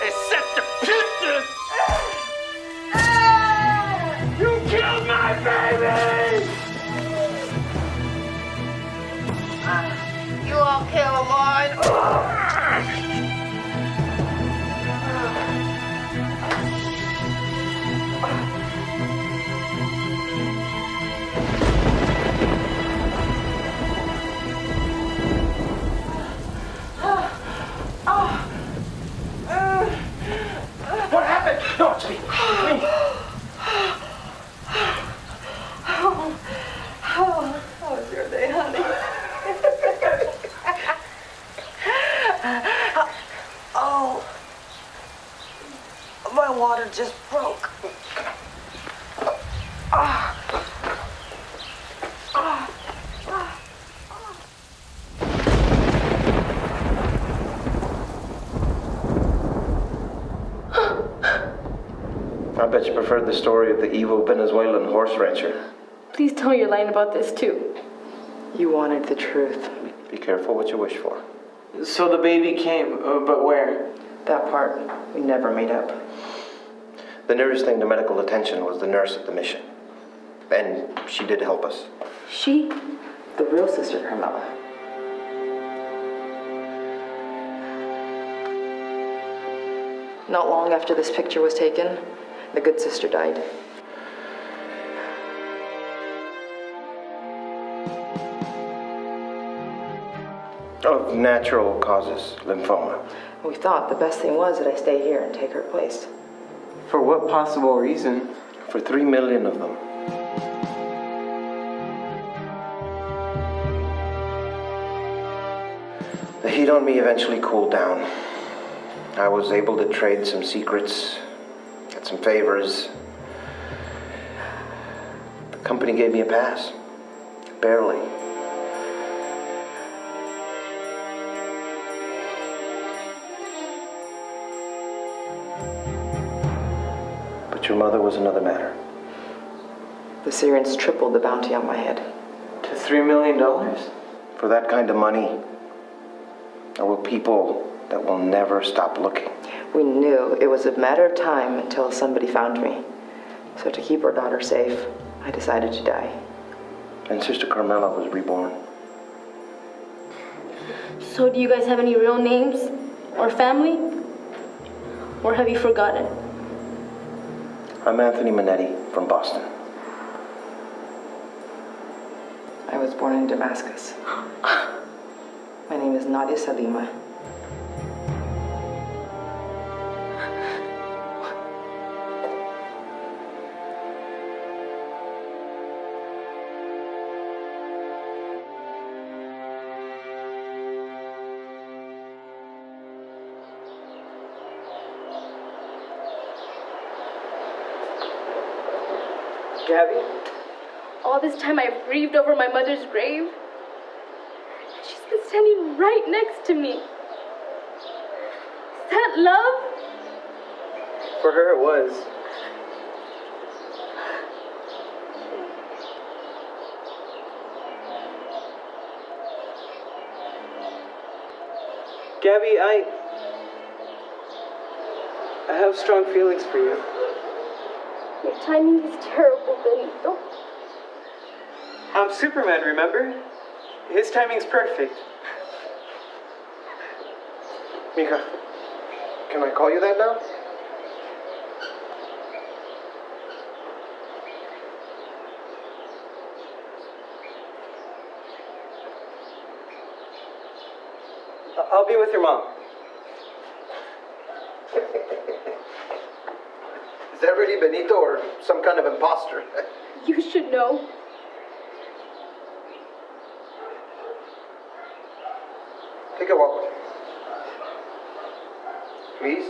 Et cette pute! You killed my baby! You all kill mine. What happened? No, it's me. How was your day, honey? Oh, my water just broke. I bet you preferred the story of the evil Venezuelan horse rancher. Please tell me you're lying about this too. You wanted the truth. Be careful what you wish for. So the baby came, but where? That part, we never made up. The nearest thing to medical attention was the nurse at the mission. And she did help us. She? The real Sister Carmela. Not long after this picture was taken, the good sister died. Of natural causes, lymphoma. We thought the best thing was that I stay here and take her place. For what possible reason? For 3 million of them. The heat on me eventually cooled down. I was able to trade some secrets, get some favors. The company gave me a pass. Barely. But your mother was another matter. The Syrians tripled the bounty on my head. To $3 million? For that kind of money, there were people that will never stop looking. We knew it was a matter of time until somebody found me. So to keep our daughter safe, I decided to die. And Sister Carmela was reborn. So do you guys have any real names? Or family? Or have you forgotten? I'm Anthony Minetti from Boston. I was born in Damascus. My name is Nadia Salima. Gabby? All this time I've grieved over my mother's grave. She's been standing right next to me. Is that love? For her, it was. Gabby, I have strong feelings for you. Your timing is terrible, Benito. I'm Superman, remember? His timing's perfect. Mija, can I call you that now? I'll be with your mom. Is that really Benito or some kind of imposter? You should know. Take a walk. Please.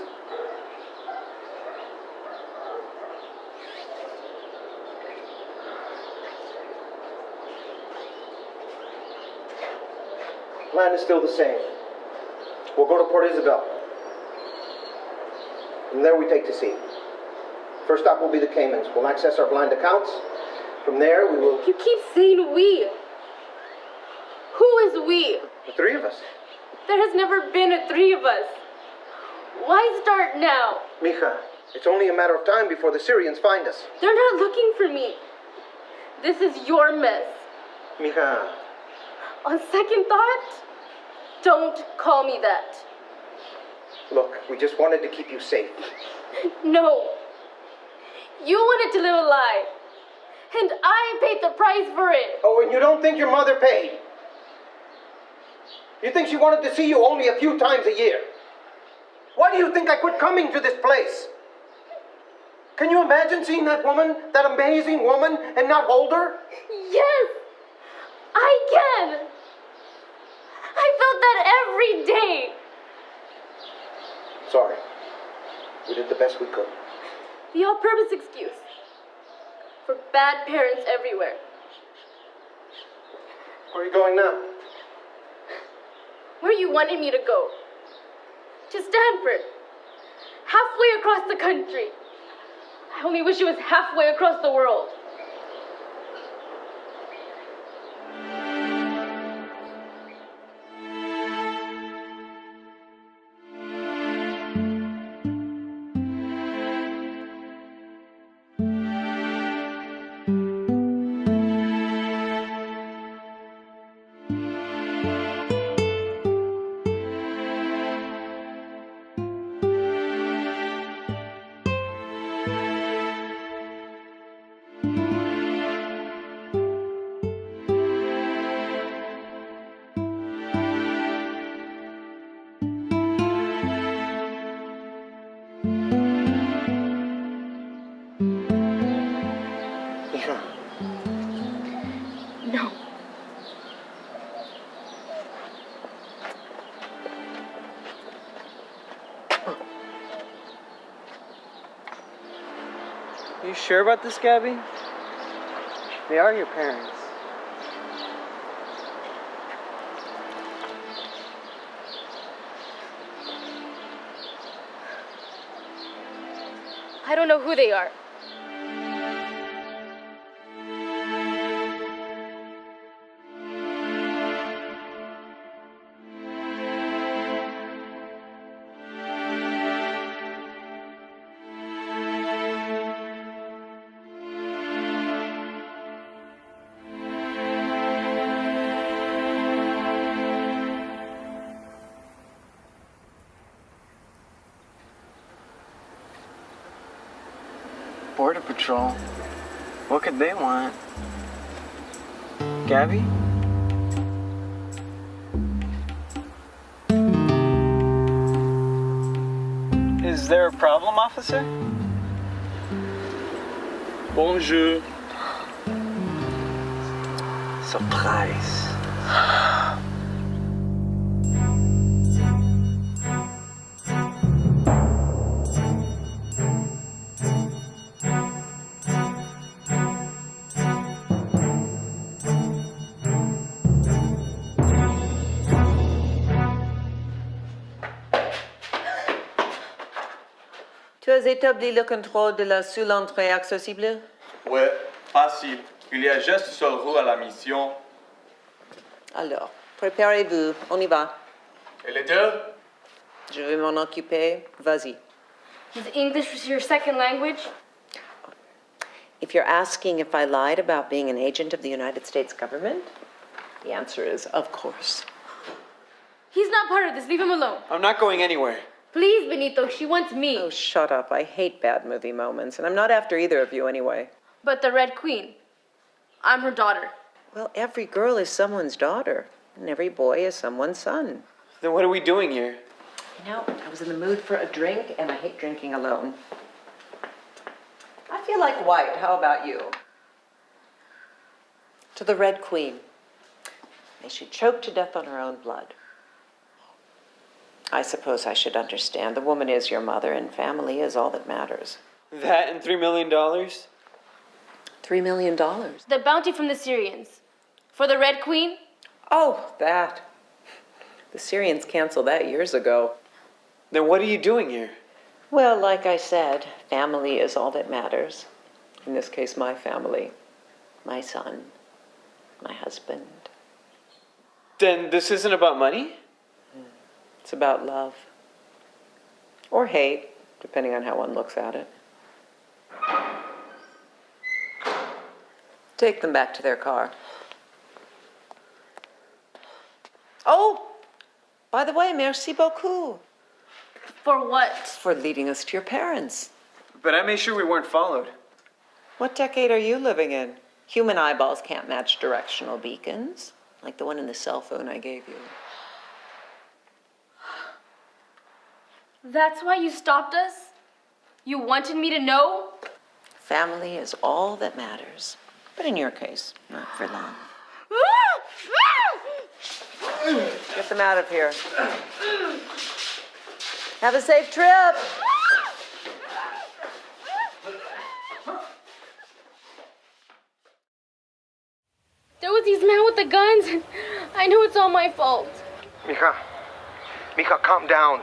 Plan is still the same. We'll go to Port Isabel. From there we take to sea. First stop will be the Caymans. We'll access our blind accounts. From there we will... You keep saying we. Who is we? The three of us. There has never been a three of us. Why start now? Mija, it's only a matter of time before the Syrians find us. They're not looking for me. This is your mess. Mija. On second thought, don't call me that. Look, we just wanted to keep you safe. No. You wanted to live a lie. And I paid the price for it. Oh, and you don't think your mother paid? You think she wanted to see you only a few times a year? Why do you think I quit coming to this place? Can you imagine seeing that woman, that amazing woman, and not hold her? Yes, I can. I felt that every day. Sorry. We did the best we could. The all-purpose excuse. For bad parents everywhere. Where are you going now? Where you wanted me to go. To Stanford. Halfway across the country. I only wish it was halfway across the world. No. You sure about this, Gabby? They are your parents. I don't know who they are. Border Patrol. What could they want? Gabby? Is there a problem, officer? Bonjour. Surprise. Tu as établi le contrôle de la seule entrée accessible? Ouais, facile. Il y a juste une seule roue à la mission. Alors, préparez-vous, on y va. Et les deux? Je vais m'en occuper, vas-y. Is English your second language? If you're asking if I lied about being an agent of the United States government, the answer is, of course. He's not part of this. Leave him alone. I'm not going anywhere. Please, Benito. She wants me. Oh, shut up. I hate bad movie moments, and I'm not after either of you anyway. But the Red Queen. I'm her daughter. Well, every girl is someone's daughter, and every boy is someone's son. Then what are we doing here? You know, I was in the mood for a drink, and I hate drinking alone. I feel like white. How about you? To the Red Queen. May she choke to death on her own blood. I suppose I should understand. The woman is your mother, and family is all that matters. That and $3 million? $3 million? The bounty from the Syrians. For the Red Queen? Oh, that. The Syrians canceled that years ago. Then what are you doing here? Well, like I said, family is all that matters. In this case, my family. My son. My husband. Then this isn't about money? It's about love. Or hate, depending on how one looks at it. Take them back to their car. Oh, by the way, merci beaucoup. For what? For leading us to your parents. But I made sure we weren't followed. What decade are you living in? Human eyeballs can't match directional beacons, like the one in the cell phone I gave you. That's why you stopped us? You wanted me to know? Family is all that matters. But in your case, not for long. Get them out of here. Have a safe trip. There was these men with the guns, and I know it's all my fault. Mija, calm down.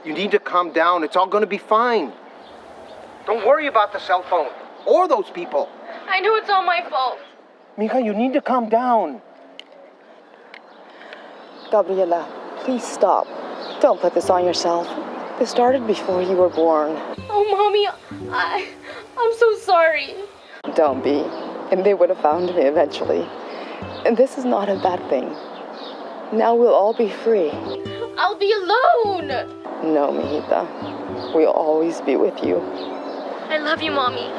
You need to calm down. It's all going to be fine. Don't worry about the cell phone or those people. I know it's all my fault. Mija, you need to calm down. Gabriela, please stop. Don't put this on yourself. This started before you were born. Oh, Mommy, I'm so sorry. Don't be. And they would have found me eventually. And this is not a bad thing. Now we'll all be free. I'll be alone. No, mijita. We'll always be with you. I love you, Mommy.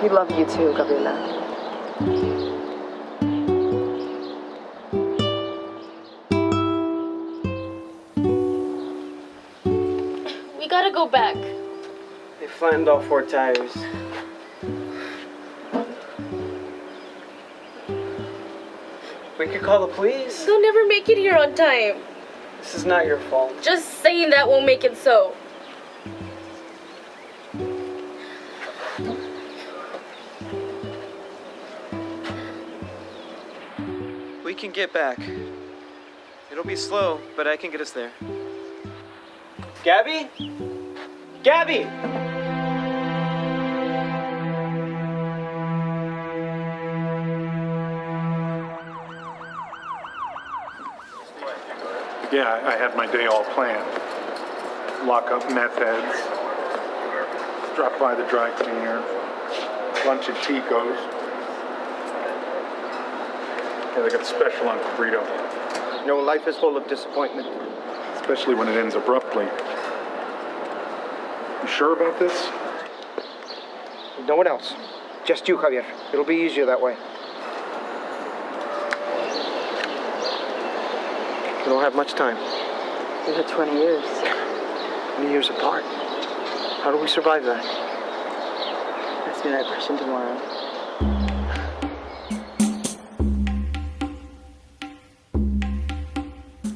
We love you too, Gabriela. We gotta go back. They flattened all 4 tires. We could call the police. They'll never make it here on time. This is not your fault. Just saying that won't make it so. We can get back. It'll be slow, but I can get us there. Gabby? Gabby! Yeah, I had my day all planned. Lock up meth heads, drop by the dry cleaner, bunch of Ticos. Yeah, they got special on burrito. You know, life is full of disappointment. Especially when it ends abruptly. You sure about this? No one else. Just you, Javier. It'll be easier that way. We don't have much time. We had 20 years. 20 years apart. How do we survive that? Ask me that question tomorrow.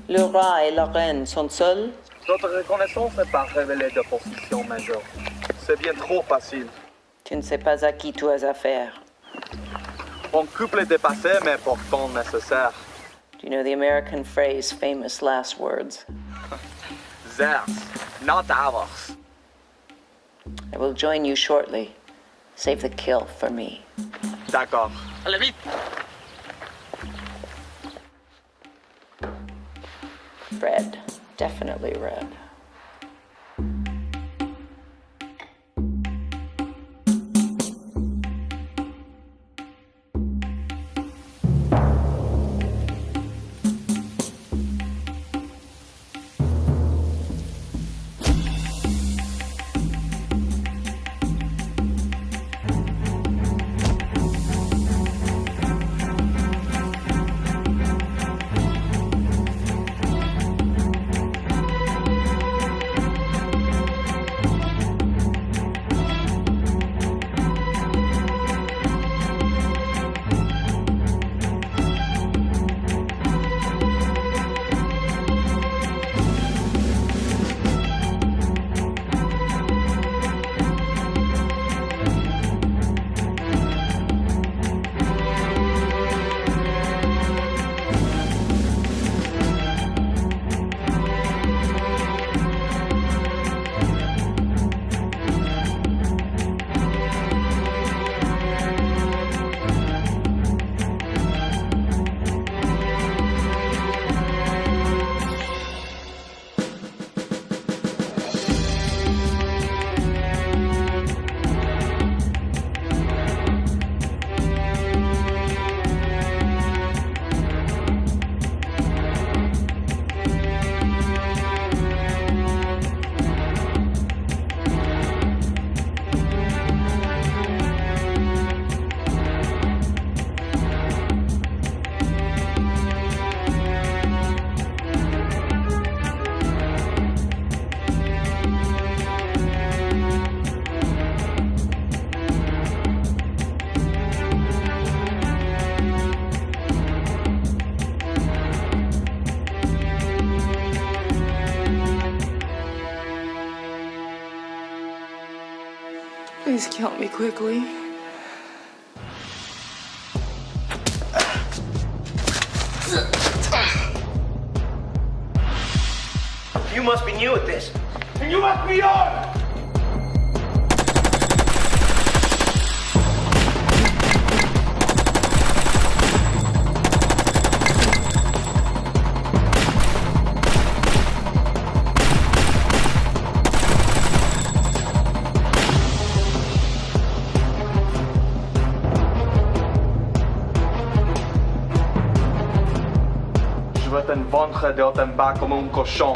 Le roi et la reine sont seuls. Notre reconnaissance n'est pas révélée de position, Major. C'est bien trop facile. Tu ne sais pas à qui tu as affaire. Mon couple est dépassé, mais pourtant nécessaire. Do you know the American phrase, famous last words? Theirs, not ours. I will join you shortly. Save the kill for me. D'accord. Allez vite! Red. Definitely red. Please kill me quickly. You must be new at this. And you must be young! Je vais te vendre de ton bas comme un cochon.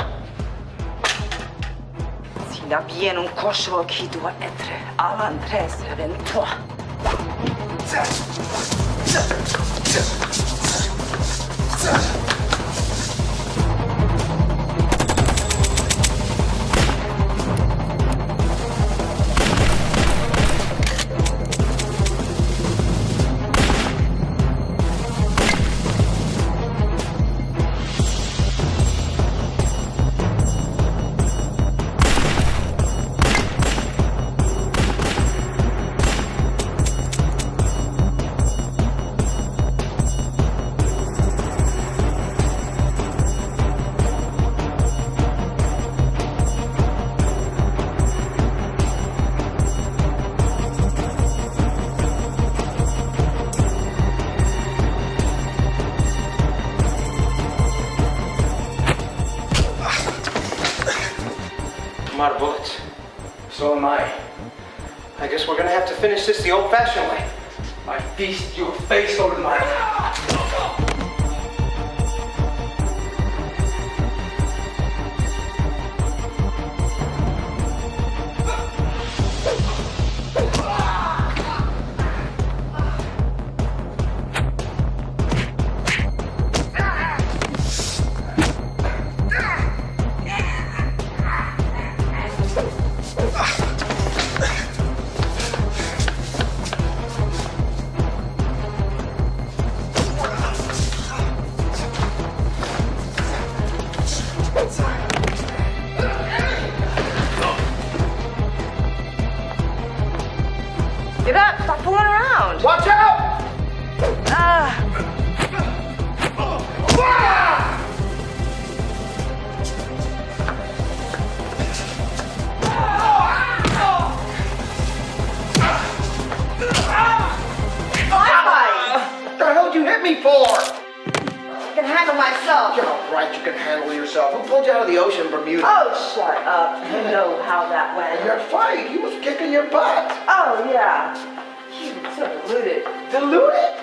S'il y a bien un cochon qui doit être à l'entrée, c'est bien toi. I'm out of bullets. So am I. I guess we're gonna have to finish this the old-fashioned way. I feast your face over my... around. Watch out! What the hell did you hit me for? I can handle myself. You're all right, you can handle yourself. Who pulled you out of the ocean, Bermuda? Oh, shut up. You know how that went. Your fight, he was kicking your butt. Oh, yeah. You were so deluded. Deluded?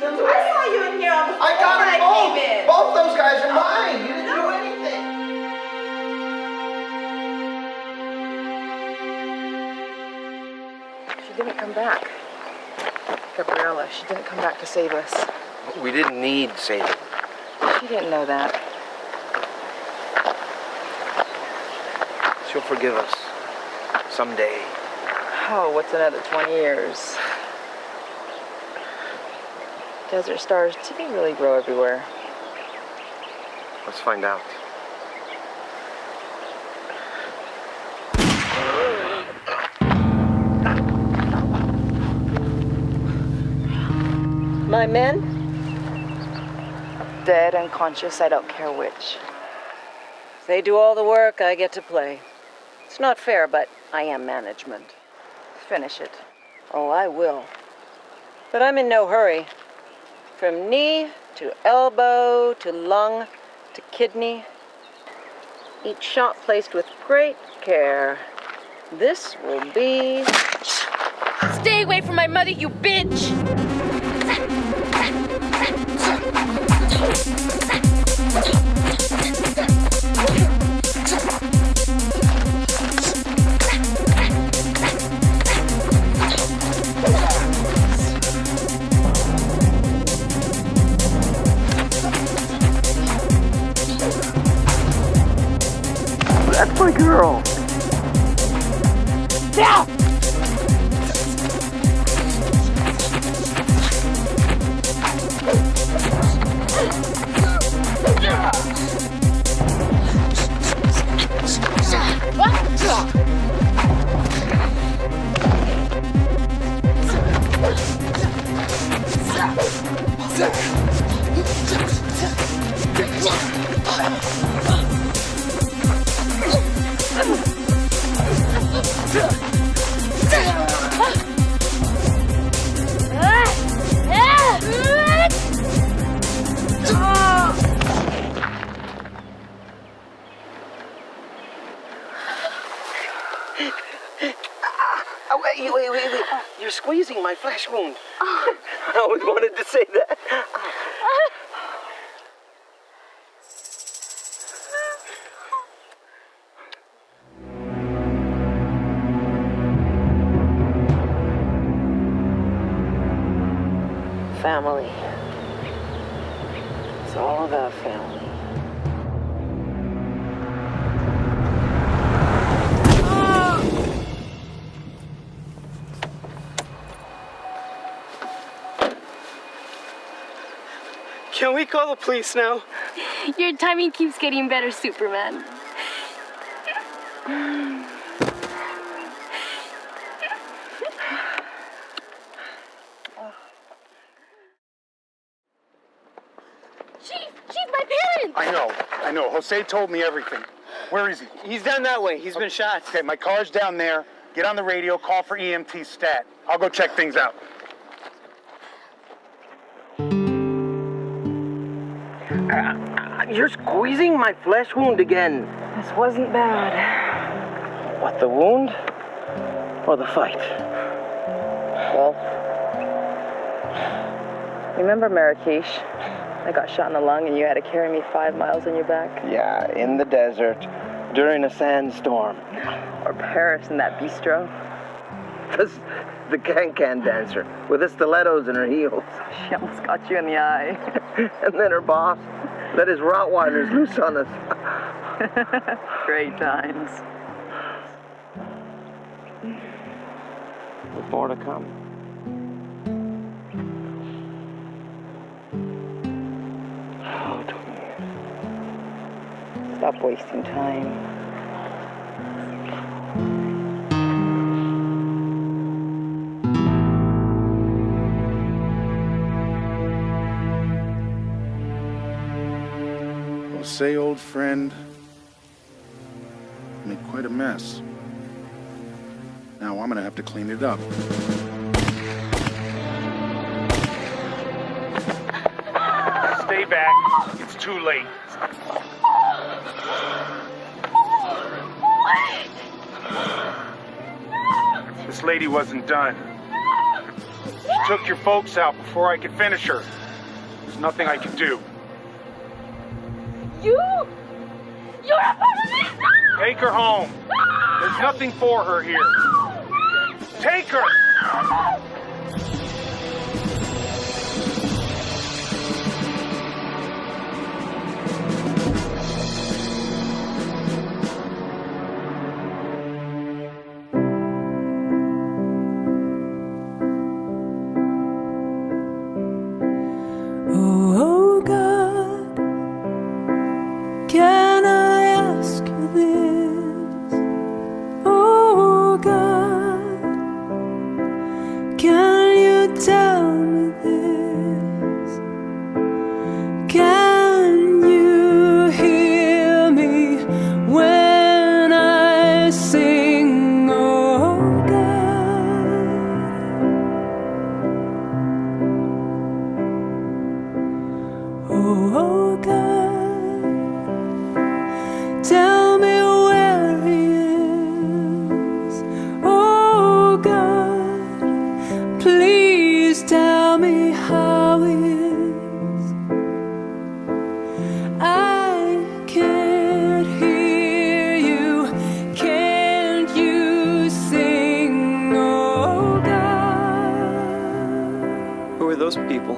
I saw you in here on the floor I got when it I both. came in. Both those guys are mine. You didn't do anything. She didn't come back. Gabriella, she didn't come back to save us. We didn't need saving. She didn't know that. She'll forgive us. Someday. Oh, what's another 20 years? Desert stars, do they really grow everywhere? Let's find out. My men? Dead, unconscious, I don't care which. They do all the work, I get to play. It's not fair, but I am management. Finish it. Oh, I will. But I'm in no hurry. From knee to elbow to lung to kidney. Each shot placed with great care. This will be... Stay away from my mother, you bitch! That's my girl. Now! Wait. You're squeezing my flesh wound. I always wanted to say that. Family. It's all about family. Can we call the police now? Your timing keeps getting better, Superman. Chief, my parents! I know. Jose told me everything. Where is he? He's down that way. He's been shot. Okay, my car's down there. Get on the radio, call for EMT stat. I'll go check things out. You're squeezing my flesh wound again. This wasn't bad. What, the wound? Or the fight? Well, remember Marrakesh? I got shot in the lung and you had to carry me 5 miles on your back? Yeah, in the desert, during a sandstorm. Or Paris in that bistro? The can-can dancer with the stilettos in her heels. She almost got you in the eye. And then her boss let his Rottweilers loose on us. Great times. With more to come. Oh, 20 years. Stop wasting time. say, old friend? You made quite a mess. Now I'm gonna have to clean it up. Stay back. It's too late. This lady wasn't done. She took your folks out before I could finish her. There's nothing I can do. You're a police! Take her home. There's nothing for her here. Take her! Oh God, can I ask you this? Oh God, can you tell me this? Can you hear me when I sing? Oh God, oh God, tell me where he is. Oh God, please tell me how he is. I can't hear you. Can't you sing? Oh God. Who are those people?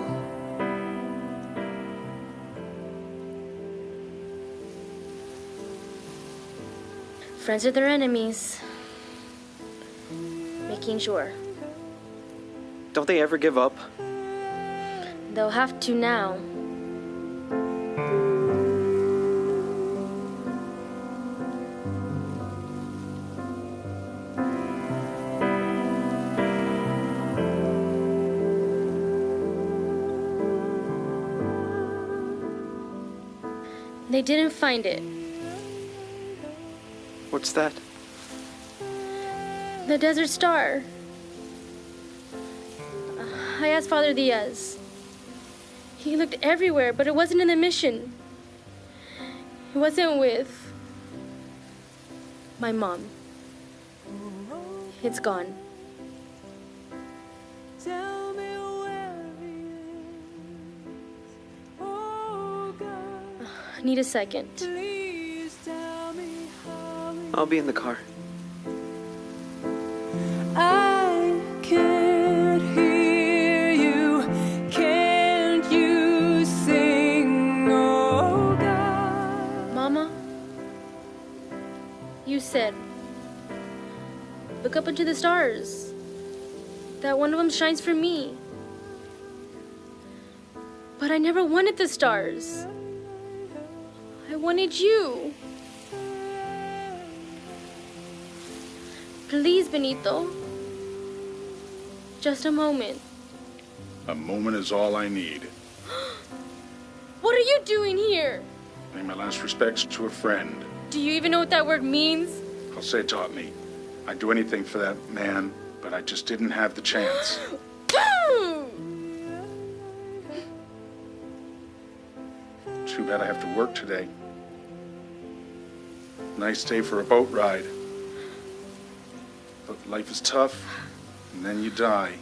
Friends are their enemies. Making sure. Don't they ever give up? They'll have to now. They didn't find it. What's that? The Desert Star. I asked Father Diaz. He looked everywhere, but it wasn't in the mission. It wasn't with my mom. It's gone. Tell me where he is. Oh God, I need a second. please tell me how he I'll be in the car. I can't hear you. Can't you sing? Oh God. Mama, you said, look up into the stars. That one of them shines for me. But I never wanted the stars. I wanted you. Please, Benito. Just a moment. A moment is all I need. What are you doing here? Pay my last respects to a friend. Do you even know what that word means? Jose taught me. I'd do anything for that man, but I just didn't have the chance. Too bad I have to work today. Nice day for a boat ride. But life is tough, and then you die.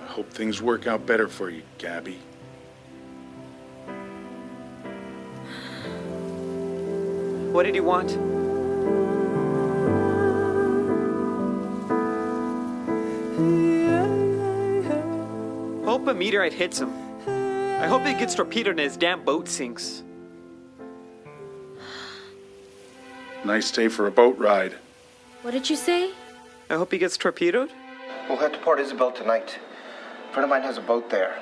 I hope things work out better for you, Gabby. What did he want? Hope a meteorite hits him. I hope he gets torpedoed and his damn boat sinks. Nice day for a boat ride. What did you say? I hope he gets torpedoed. We'll head to Port Isabel tonight. A friend of mine has a boat there.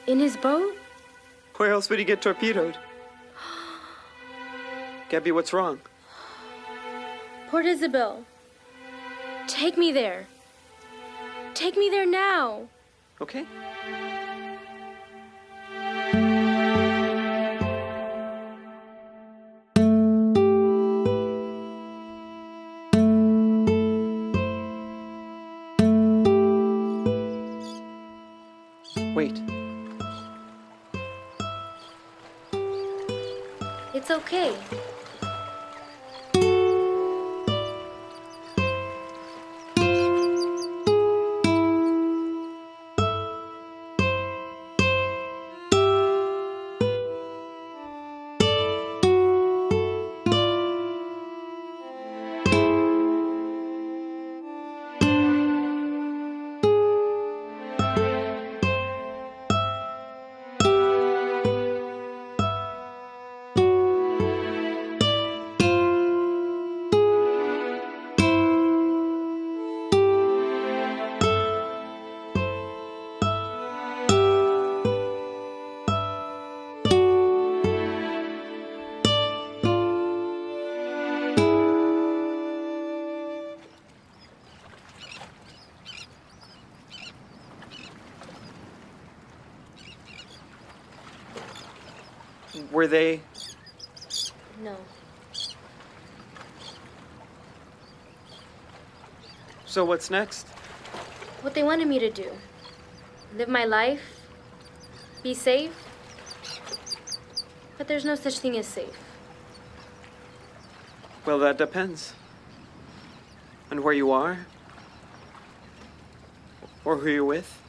In his boat? Where else would he get torpedoed? Gabby, what's wrong? Port Isabel. Take me there. Take me there now. Okay. Wait. It's okay. Were they? No. So what's next? What they wanted me to do. Live my life. Be safe. But there's no such thing as safe. Well, that depends. On where you are. Or who you're with.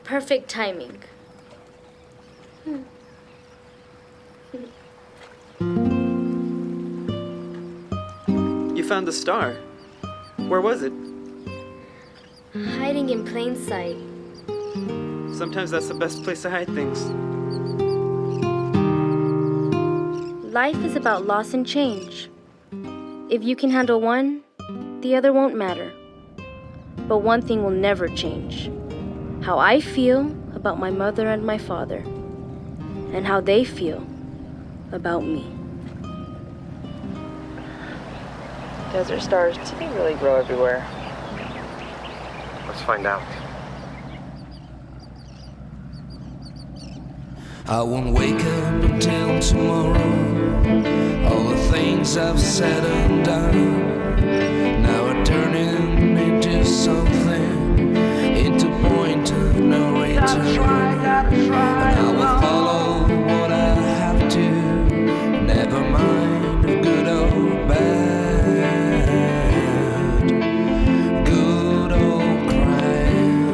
Perfect timing. You found the star. Where was it? Hiding in plain sight. Sometimes that's the best place to hide things. Life is about loss and change. If you can handle one, the other won't matter. But one thing will never change. How I feel about my mother and my father. And how they feel about me. Desert stars, do they really grow everywhere? Let's find out. I won't wake up until tomorrow. All the things I've said and done now are turning into something, into point of no return. And I will follow what I have to, never mind good or bad. Good old crying.